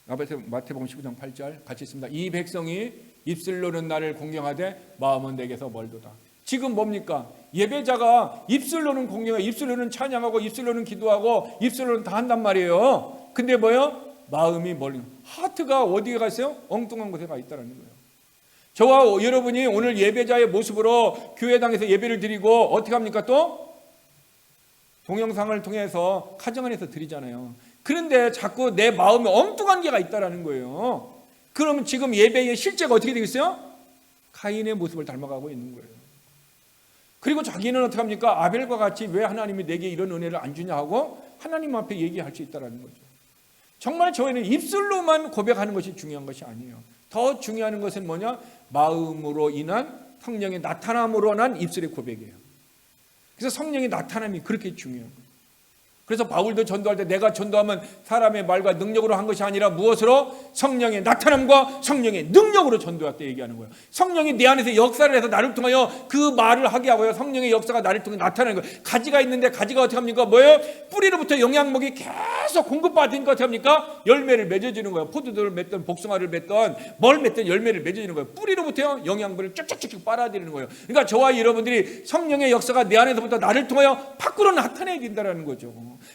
마태복음 15장 8절 같이 있습니다. 이 백성이 입술로는 나를 공경하되 마음은 내게서 멀도다. 지금 뭡니까? 예배자가 입술로는 공경하고 입술로는 찬양하고 입술로는 기도하고 입술로는 다 한단 말이에요. 근데 마음이 멀리 하트가 어디에 가 있어요? 엉뚱한 곳에 가 있다는 거예요. 저와 여러분이 오늘 예배자의 모습으로 교회당에서 예배를 드리고 어떻게 합니까? 또 동영상을 통해서 가정 안에서 드리잖아요. 그런데 자꾸 내 마음에 엉뚱한 게가 있다는 거예요. 그러면 지금 예배의 실제가 어떻게 되겠어요? 가인의 모습을 닮아가고 있는 거예요. 그리고 자기는 어떻게 합니까? 아벨과 같이 왜 하나님이 내게 이런 은혜를 안 주냐 하고 하나님 앞에 얘기할 수 있다는 거죠. 정말 저희는 입술로만 고백하는 것이 중요한 것이 아니에요. 더 중요한 것은 뭐냐? 마음으로 인한 성령의 나타남으로 난 입술의 고백이에요. 그래서 성령의 나타남이 그렇게 중요한 거예요. 그래서 바울도 전도할 때 내가 전도하면 사람의 말과 능력으로 한 것이 아니라 무엇으로? 성령의 나타남과 성령의 능력으로 전도할 때 얘기하는 거예요. 성령이 내 안에서 역사를 해서 나를 통하여 그 말을 하게 하고요. 성령의 역사가 나를 통해 나타나는 거예요. 가지가 있는데 가지가 어떻게 합니까? 뭐예요? 뿌리로부터 영양목이 계속 공급받으니까 어떻게 합니까? 열매를 맺어주는 거예요. 포도들을 맺던 복숭아를 맺던 뭘 맺던 열매를 맺어주는 거예요. 뿌리로부터 영양분을 쭉쭉쭉 빨아들이는 거예요. 그러니까 저와 여러분들이 성령의 역사가 내 안에서부터 나를 통하여 밖으로 나타내야 된다는 거죠.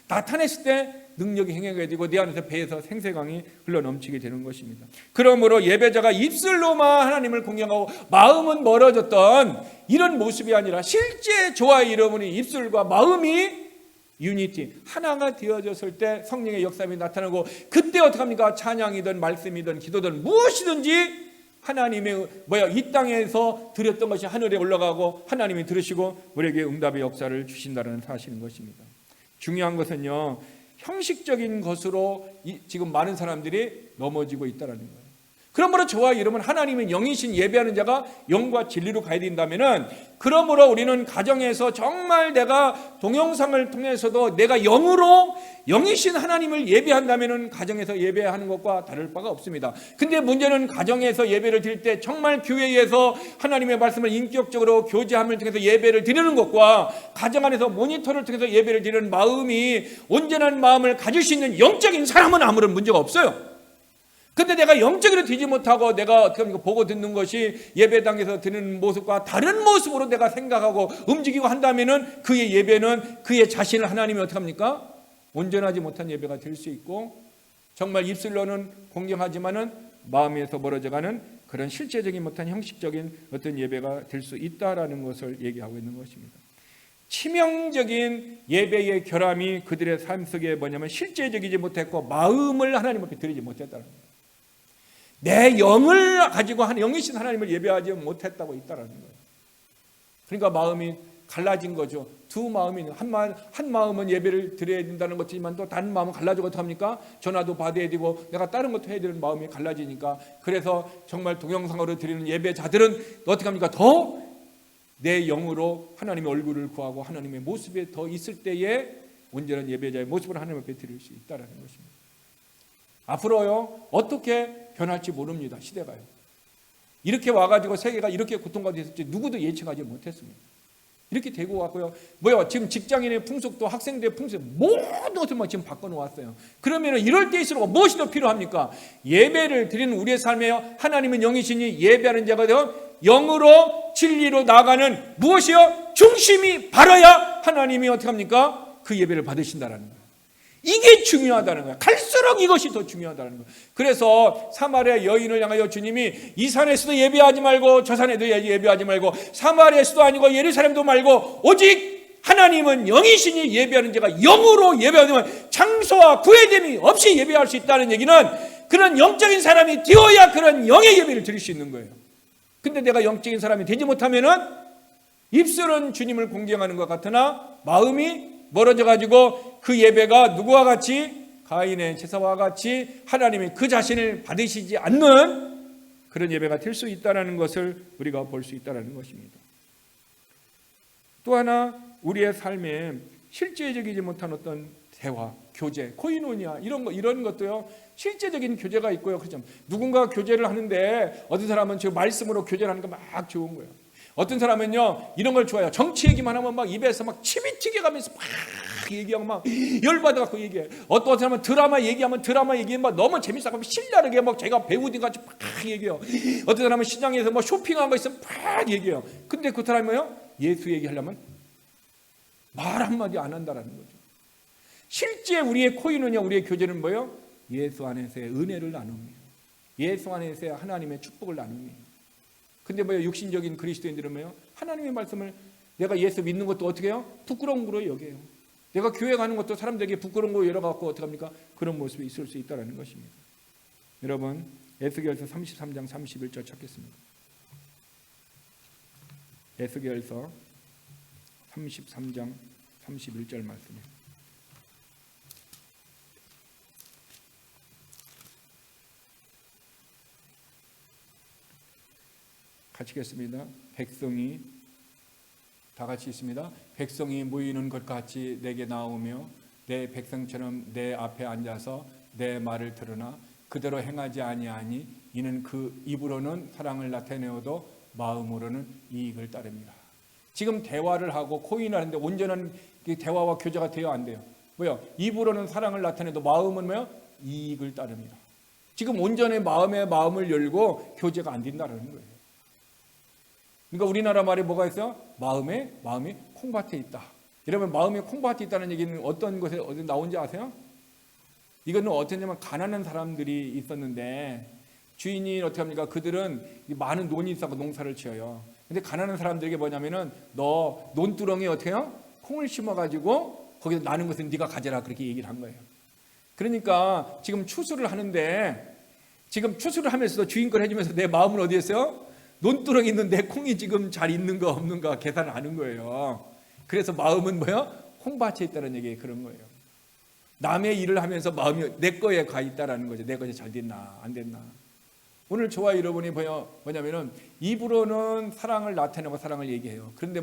나타냈을 때 능력이 행해가 되고 내 안에서 배에서 생생강이 흘러넘치게 되는 것입니다. 그러므로 예배자가 입술로만 하나님을 공경하고 마음은 멀어졌던 이런 모습이 아니라 실제 저와 여러분이 입술과 마음이 유니티 하나가 되어졌을 때 성령의 역사가 나타나고 그때 어떻게 합니까? 찬양이든 말씀이든 기도든 무엇이든지 하나님의 이 땅에서 드렸던 것이 하늘에 올라가고 하나님이 들으시고 우리에게 응답의 역사를 주신다는 사실인 것입니다. 중요한 것은요, 형식적인 것으로 지금 많은 사람들이 넘어지고 있다는 거예요. 그러므로 저와 여러분 하나님의 영이신 예배하는 자가 영과 진리로 가야 된다면은, 그러므로 우리는 가정에서 정말 내가 동영상을 통해서도 내가 영으로 영이신 하나님을 예배한다면은 가정에서 예배하는 것과 다를 바가 없습니다. 근데 문제는 가정에서 예배를 드릴 때 정말 교회에서 하나님의 말씀을 인격적으로 교제함을 통해서 예배를 드리는 것과 가정 안에서 모니터를 통해서 예배를 드리는 마음이 온전한 마음을 가질 수 있는 영적인 사람은 아무런 문제가 없어요. 근데 내가 영적으로 되지 못하고 내가 어떻게 합니까? 보고 듣는 것이 예배당에서 드리는 모습과 다른 모습으로 내가 생각하고 움직이고 한다면은 그의 예배는 그의 자신을 하나님이 어떻게 합니까? 온전하지 못한 예배가 될 수 있고, 정말 입술로는 공경하지만은 마음에서 멀어져가는 그런 실제적인 못한 형식적인 어떤 예배가 될 수 있다라는 것을 얘기하고 있는 것입니다. 치명적인 예배의 결함이 그들의 삶 속에 뭐냐면 실제적이지 못했고 마음을 하나님 앞에 드리지 못했다는 거예요. 내 영을 가지고 영이신 하나님을 예배하지 못했다고 있다는 거예요. 그러니까 마음이 갈라진 거죠. 두 마음이 한 마음은 예배를 드려야 된다는 것이지만 또 다른 마음은 갈라지고 어떡합니까? 전화도 받아야 되고 내가 다른 것도 해야 되는 마음이 갈라지니까, 그래서 정말 동영상으로 드리는 예배자들은 어떻게 합니까? 더 내 영으로 하나님의 얼굴을 구하고 하나님의 모습에 더 있을 때에 온전한 예배자의 모습을 하나님 앞에 드릴 수 있다는 것입니다. 앞으로요 어떻게 변할지 모릅니다. 시대가요. 이렇게 와가지고 세계가 이렇게 고통받고 있을지 누구도 예측하지 못했습니다. 이렇게 되고 왔고요. 지금 직장인의 풍속도 학생들의 풍속 모든 것을 지금 바꿔놓았어요. 그러면 이럴 때일수록 무엇이 더 필요합니까? 예배를 드리는 우리의 삶에요 하나님은 영이시니 예배하는 자가 되어 영으로 진리로 나아가는 무엇이요? 중심이 바라야 하나님이 어떻게 합니까? 그 예배를 받으신다라는 거예요. 이게 중요하다는 거예요. 갈수록 이것이 더 중요하다는 거예요. 그래서 사마리아 여인을 향하여 주님이 이 산에서도 예배하지 말고 저 산에도 예배하지 말고 사마리아에서도 아니고 예루살렘도 말고 오직 하나님은 영이시니 예배하는 자가 영으로 예배하면 장소와 구애됨이 없이 예배할 수 있다는 얘기는 그런 영적인 사람이 되어야 그런 영의 예배를 드릴 수 있는 거예요. 근데 내가 영적인 사람이 되지 못하면은 입술은 주님을 공경하는 것 같으나 마음이 멀어져 가지고 그 예배가 누구와 같이 가인의 제사와 같이 하나님이 그 자신을 받으시지 않는 그런 예배가 될 수 있다는 것을 우리가 볼 수 있다는 것입니다. 또 하나 우리의 삶에 실제적이지 못한 어떤 대화, 교제, 코이노니아 이런 것도요 실제적인 교제가 있고요. 그렇죠. 누군가 교제를 하는데 어떤 사람은 지금 말씀으로 교제를 하는 거 막 좋은 거예요. 어떤 사람은요 이런 걸 좋아해요. 정치 얘기만 하면 막 입에서 막 침이 튀겨가면서 막 얘기하고 막 열받아갖고 얘기해. 어떤 사람은 드라마 얘기하면 막 너무 재밌어서 신나게 막 제가 배우든 같이 막 얘기해요. 어떤 사람은 시장에서 뭐 쇼핑한 거 있으면 막 얘기해요. 근데 그 사람이 뭐요? 예수 얘기하려면 말 한마디 안 한다라는 거죠. 실제 우리의 코이노니아, 우리의 교제는 뭐예요? 예수 안에서의 은혜를 나눕니다. 예수 안에서의 하나님의 축복을 나눕니다. 근데 육신적인 그리스도인들은 뭐예요? 하나님의 말씀을 내가 예수 믿는 것도 어떻게 해요? 부끄러운 거로 여겨요. 내가 교회 가는 것도 사람들에게 부끄러운 거로 열어갖고 어떻게 합니까? 그런 모습이 있을 수 있다는 것입니다. 여러분 에스겔서 33장 31절 찾겠습니다. 에스겔서 33장 31절 말씀이에요. 같이 읽겠습니다. 백성이 다 같이 있습니다. 백성이 모이는 것 같이 내게 나오며 내 백성처럼 내 앞에 앉아서 내 말을 들으나 그대로 행하지 아니하니 이는 그 입으로는 사랑을 나타내어도 마음으로는 이익을 따릅니다. 지금 대화를 하고 코인하는데 온전한 대화와 교제가 돼야 안 돼요. 입으로는 사랑을 나타내도 마음은 이익을 따릅니다. 지금 온전히 마음을 열고 교제가 안 된다는 거예요. 그러니까 우리나라 말에 뭐가 있어요? 마음이 콩밭에 있다. 여러분 마음이 콩밭에 있다는 얘기는 어떤 곳에 어디 나온지 아세요? 이거는 어쩌냐면 가난한 사람들이 있었는데 주인이 어떻게 합니까? 그들은 많은 논이 있어서 농사를 지어요. 근데 가난한 사람들에게 뭐냐면은 너 논두렁에 어떻게 해요? 콩을 심어가지고 거기서 나는 것은 네가 가져라 그렇게 얘기를 한 거예요. 그러니까 지금 추수를 하는데 지금 추수를 하면서도 주인 걸 해주면서 내 마음은 어디에 있어요? 논두렁이 있는데 콩이 지금 잘 있는가 없는가 계산을 하는 거예요. 그래서 마음은 콩밭에 있다는 얘기에 그런 거예요. 남의 일을 하면서 마음이 내 거에 가 있다라는 거죠. 내 것이 잘 됐나 안 됐나. 오늘 저와 여러분이 뭐냐면은 입으로는 사랑을 나타내고 사랑을 얘기해요. 그런데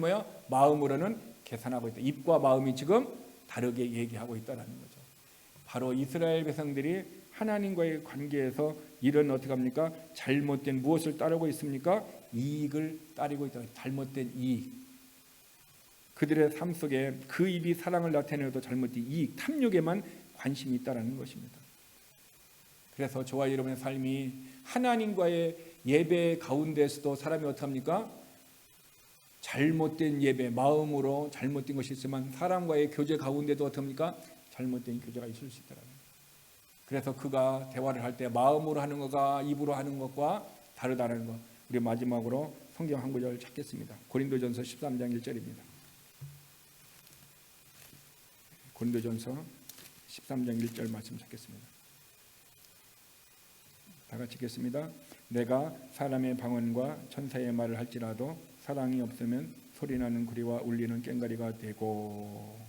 마음으로는 계산하고 있다. 입과 마음이 지금 다르게 얘기하고 있다는 거죠. 바로 이스라엘 백성들이 하나님과의 관계에서 이런 어떻게 합니까? 잘못된 무엇을 따르고 있습니까? 이익을 따르고 있다. 잘못된 이익. 그들의 삶 속에 그 입이 사랑을 나타내도 잘못된 이익, 탐욕에만 관심이 있다는 것입니다. 그래서 저와 여러분의 삶이 하나님과의 예배 가운데서도 사람이 어떡합니까? 잘못된 예배, 마음으로 잘못된 것이 있지만 사람과의 교제 가운데도 어떡합니까? 잘못된 교제가 있을 수 있다는 거예요. 그래서 그가 대화를 할 때 마음으로 하는 것과 입으로 하는 것과 다르다는 것. 우리 마지막으로 성경 한 구절 찾겠습니다. 고린도전서 13장 1절입니다. 고린도전서 13장 1절 말씀 찾겠습니다. 다 같이 읽겠습니다. 내가 사람의 방언과 천사의 말을 할지라도 사랑이 없으면 소리나는 구리와 울리는 꽹과리가 되고,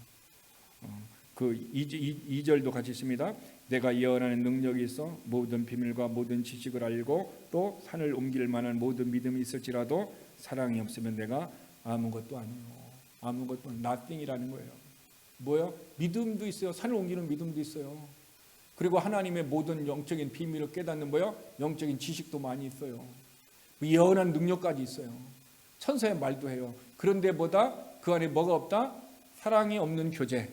그 2절도 같이 있습니다. 내가 예언하는 능력이 있어 모든 비밀과 모든 지식을 알고 또 산을 옮길 만한 모든 믿음이 있을지라도 사랑이 없으면 내가 아무것도 아니요. 아무것도 nothing이라는 거예요. 뭐요? 믿음도 있어요. 산을 옮기는 믿음도 있어요. 그리고 하나님의 모든 영적인 비밀을 깨닫는 영적인 지식도 많이 있어요. 예언한 능력까지 있어요. 천사의 말도 해요. 그런데 그 안에 뭐가 없다? 사랑이 없는 교제,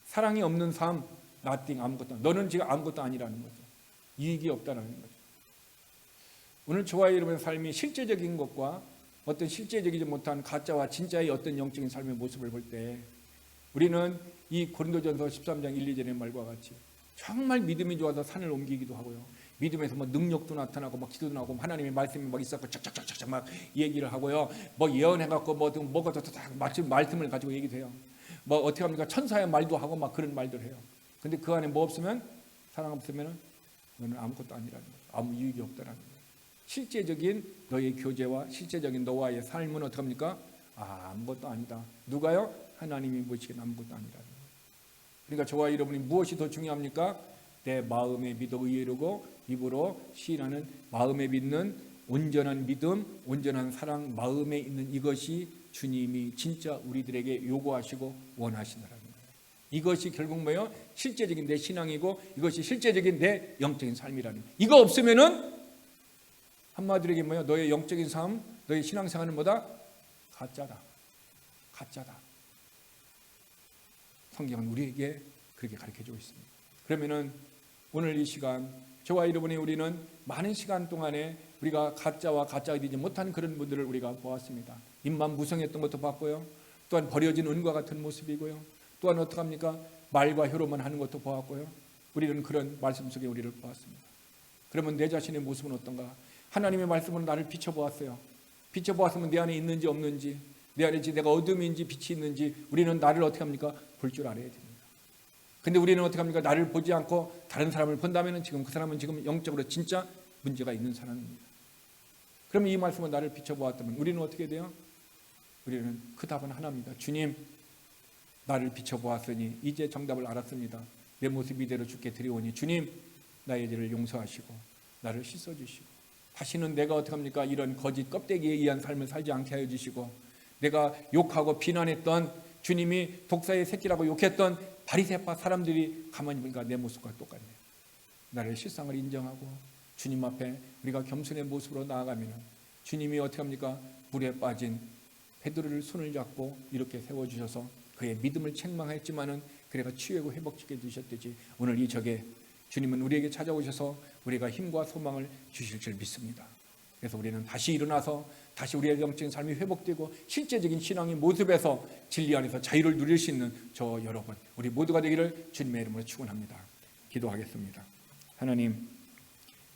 사랑이 없는 삶, nothing, 아무것도. 너는 지금 아무것도 아니라는 거죠. 이익이 없다는 거죠. 오늘 저와 여러분의 삶이 실제적인 것과 어떤 실제적이지 못한 가짜와 진짜의 어떤 영적인 삶의 모습을 볼 때 우리는 이 고린도전서 13장 1, 2절의 말과 같이 정말 믿음이 좋아서 산을 옮기기도 하고요. 믿음에서 능력도 나타나고 기도도 나오고 하나님의 말씀이 있었고 쫙쫙쫙쫙 막 얘기를 하고요. 예언해갖고 뭐가 말씀을 가지고 얘기도 해요. 어떻게 합니까? 천사의 말도 하고 그런 말들 해요. 근데 그 안에 뭐 없으면, 사랑 없으면 너는 아무것도 아니라는 거예요. 아무 이익이 없다라는 거예요. 실제적인 너의 교제와 실제적인 너와의 삶은 어떻게 합니까? 아무것도 아니다. 누가요? 하나님이 보시기엔 아무것도 아니라는 거예요. 그러니까 저와 여러분이 무엇이 더 중요합니까? 내 마음에 믿어 의뢰하고 입으로 시인하는 마음에 믿는 온전한 믿음, 온전한 사랑, 마음에 있는 이것이 주님이 진짜 우리들에게 요구하시고 원하시느라는 거예요. 이것이 결국 실제적인 내 신앙이고 이것이 실제적인 내 영적인 삶이라는 거예요. 이거 없으면은 한마디로 얘기하면 너의 영적인 삶, 너의 신앙생활은 가짜다. 가짜다. 성경은 우리에게 그렇게 가르쳐주고 있습니다. 그러면은 오늘 이 시간 저와 여러분이 우리는 많은 시간 동안에 우리가 가짜와 가짜가 되지 못한 그런 분들을 우리가 보았습니다. 입만 무성했던 것도 봤고요. 또한 버려진 은과 같은 모습이고요. 또한 어떡합니까? 말과 혀로만 하는 것도 보았고요. 우리는 그런 말씀 속에 우리를 보았습니다. 그러면 내 자신의 모습은 어떤가? 하나님의 말씀으로 나를 비춰보았어요. 비춰보았으면 내 안에 있는지 없는지, 내 안에 내가 어둠인지 빛이 있는지 우리는 나를 어떻게 합니까? 볼 줄 알아야 됩니다. 근데 우리는 어떻게 합니까? 나를 보지 않고 다른 사람을 본다면 지금 그 사람은 지금 영적으로 진짜 문제가 있는 사람입니다. 그러면 이 말씀은 나를 비춰보았다면 우리는 어떻게 돼요? 우리는 그 답은 하나입니다. 주님, 나를 비춰보았으니 이제 정답을 알았습니다. 내 모습 이대로 주께 드리오니 주님, 나의 죄를 용서하시고 나를 씻어주시고 다시는 내가 어떻게 합니까? 이런 거짓 껍데기에 의한 삶을 살지 않게 하여 주시고 내가 욕하고 비난했던 주님이 독사의 새끼라고 욕했던 바리새파 사람들이 가만히 보니까 내 모습과 똑같네요. 나를 실상을 인정하고 주님 앞에 우리가 겸손의 모습으로 나아가면 주님이 어떻게 합니까? 물에 빠진 베드로를 손을 잡고 이렇게 세워주셔서 그의 믿음을 책망했지만은 그래가 치유하고 회복시켜 주셨듯이 오늘 이 적에 주님은 우리에게 찾아오셔서 우리가 힘과 소망을 주실 줄 믿습니다. 그래서 우리는 다시 일어나서 다시 우리의 영적인 삶이 회복되고 실제적인 신앙의 모습에서 진리 안에서 자유를 누릴 수 있는 저 여러분 우리 모두가 되기를 주님의 이름으로 축원합니다. 기도하겠습니다. 하나님,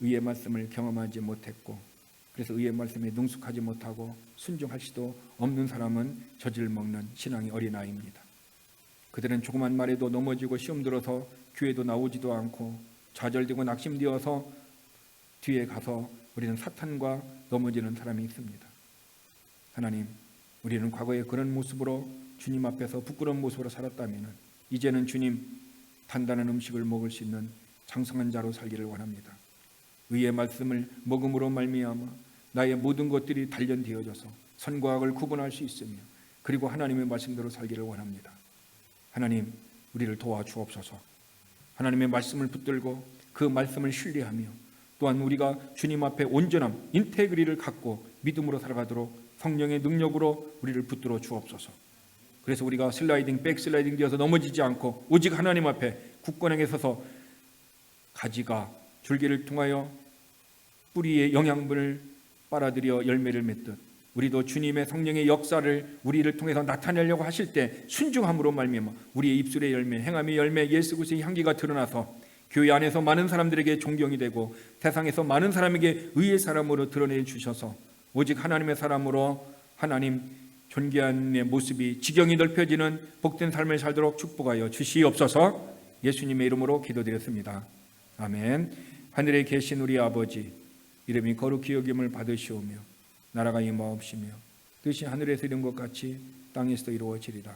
의의 말씀을 경험하지 못했고 그래서 의의 말씀에 능숙하지 못하고 순종할 수도 없는 사람은 젖을 먹는 신앙의 어린아이입니다. 그들은 조그만 말에도 넘어지고 시험 들어서 교회도 나오지도 않고 좌절되고 낙심되어서 뒤에 가서 우리는 사탄과 넘어지는 사람이 있습니다. 하나님, 우리는 과거에 그런 모습으로 주님 앞에서 부끄러운 모습으로 살았다면 이제는 주님 단단한 음식을 먹을 수 있는 장성한 자로 살기를 원합니다. 의의 말씀을 먹음으로 말미암아 나의 모든 것들이 단련되어져서 선과 악을 구분할 수 있으며 그리고 하나님의 말씀대로 살기를 원합니다. 하나님, 우리를 도와주옵소서. 하나님의 말씀을 붙들고 그 말씀을 신뢰하며 또한 우리가 주님 앞에 온전함, 인테그리를 갖고 믿음으로 살아가도록 성령의 능력으로 우리를 붙들어 주옵소서. 그래서 우리가 슬라이딩, 백슬라이딩 되어서 넘어지지 않고 오직 하나님 앞에 굳건하게 서서 가지가 줄기를 통하여 뿌리의 영양분을 빨아들여 열매를 맺듯 우리도 주님의 성령의 역사를 우리를 통해서 나타내려고 하실 때 순종함으로 말미암아 우리의 입술의 열매, 행함의 열매, 예수 그리스도의 향기가 드러나서 교회 안에서 많은 사람들에게 존경이 되고 세상에서 많은 사람에게 의의 사람으로 드러내 주셔서 오직 하나님의 사람으로 하나님 존귀한 모습이 지경이 넓혀지는 복된 삶을 살도록 축복하여 주시옵소서. 예수님의 이름으로 기도드렸습니다. 아멘. 하늘에 계신 우리 아버지, 이름이 거룩히 여김을 받으시오며 나라가 임하옵시며 뜻이 하늘에서 이룬 것 같이 땅에서도 이루어지리라.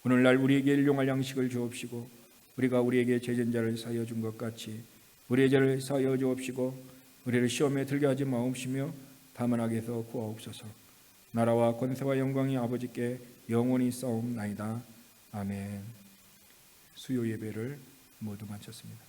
오늘날 우리에게 일용할 양식을 주옵시고 우리가 우리에게 죄진 자를 사하여 준 것 같이 우리의 죄를 사하여 주옵시고 우리를 시험에 들게 하지 마옵시며 다만 악에서 구하옵소서. 나라와 권세와 영광이 아버지께 영원히 싸움나이다. 아멘. 수요 예배를 모두 마쳤습니다.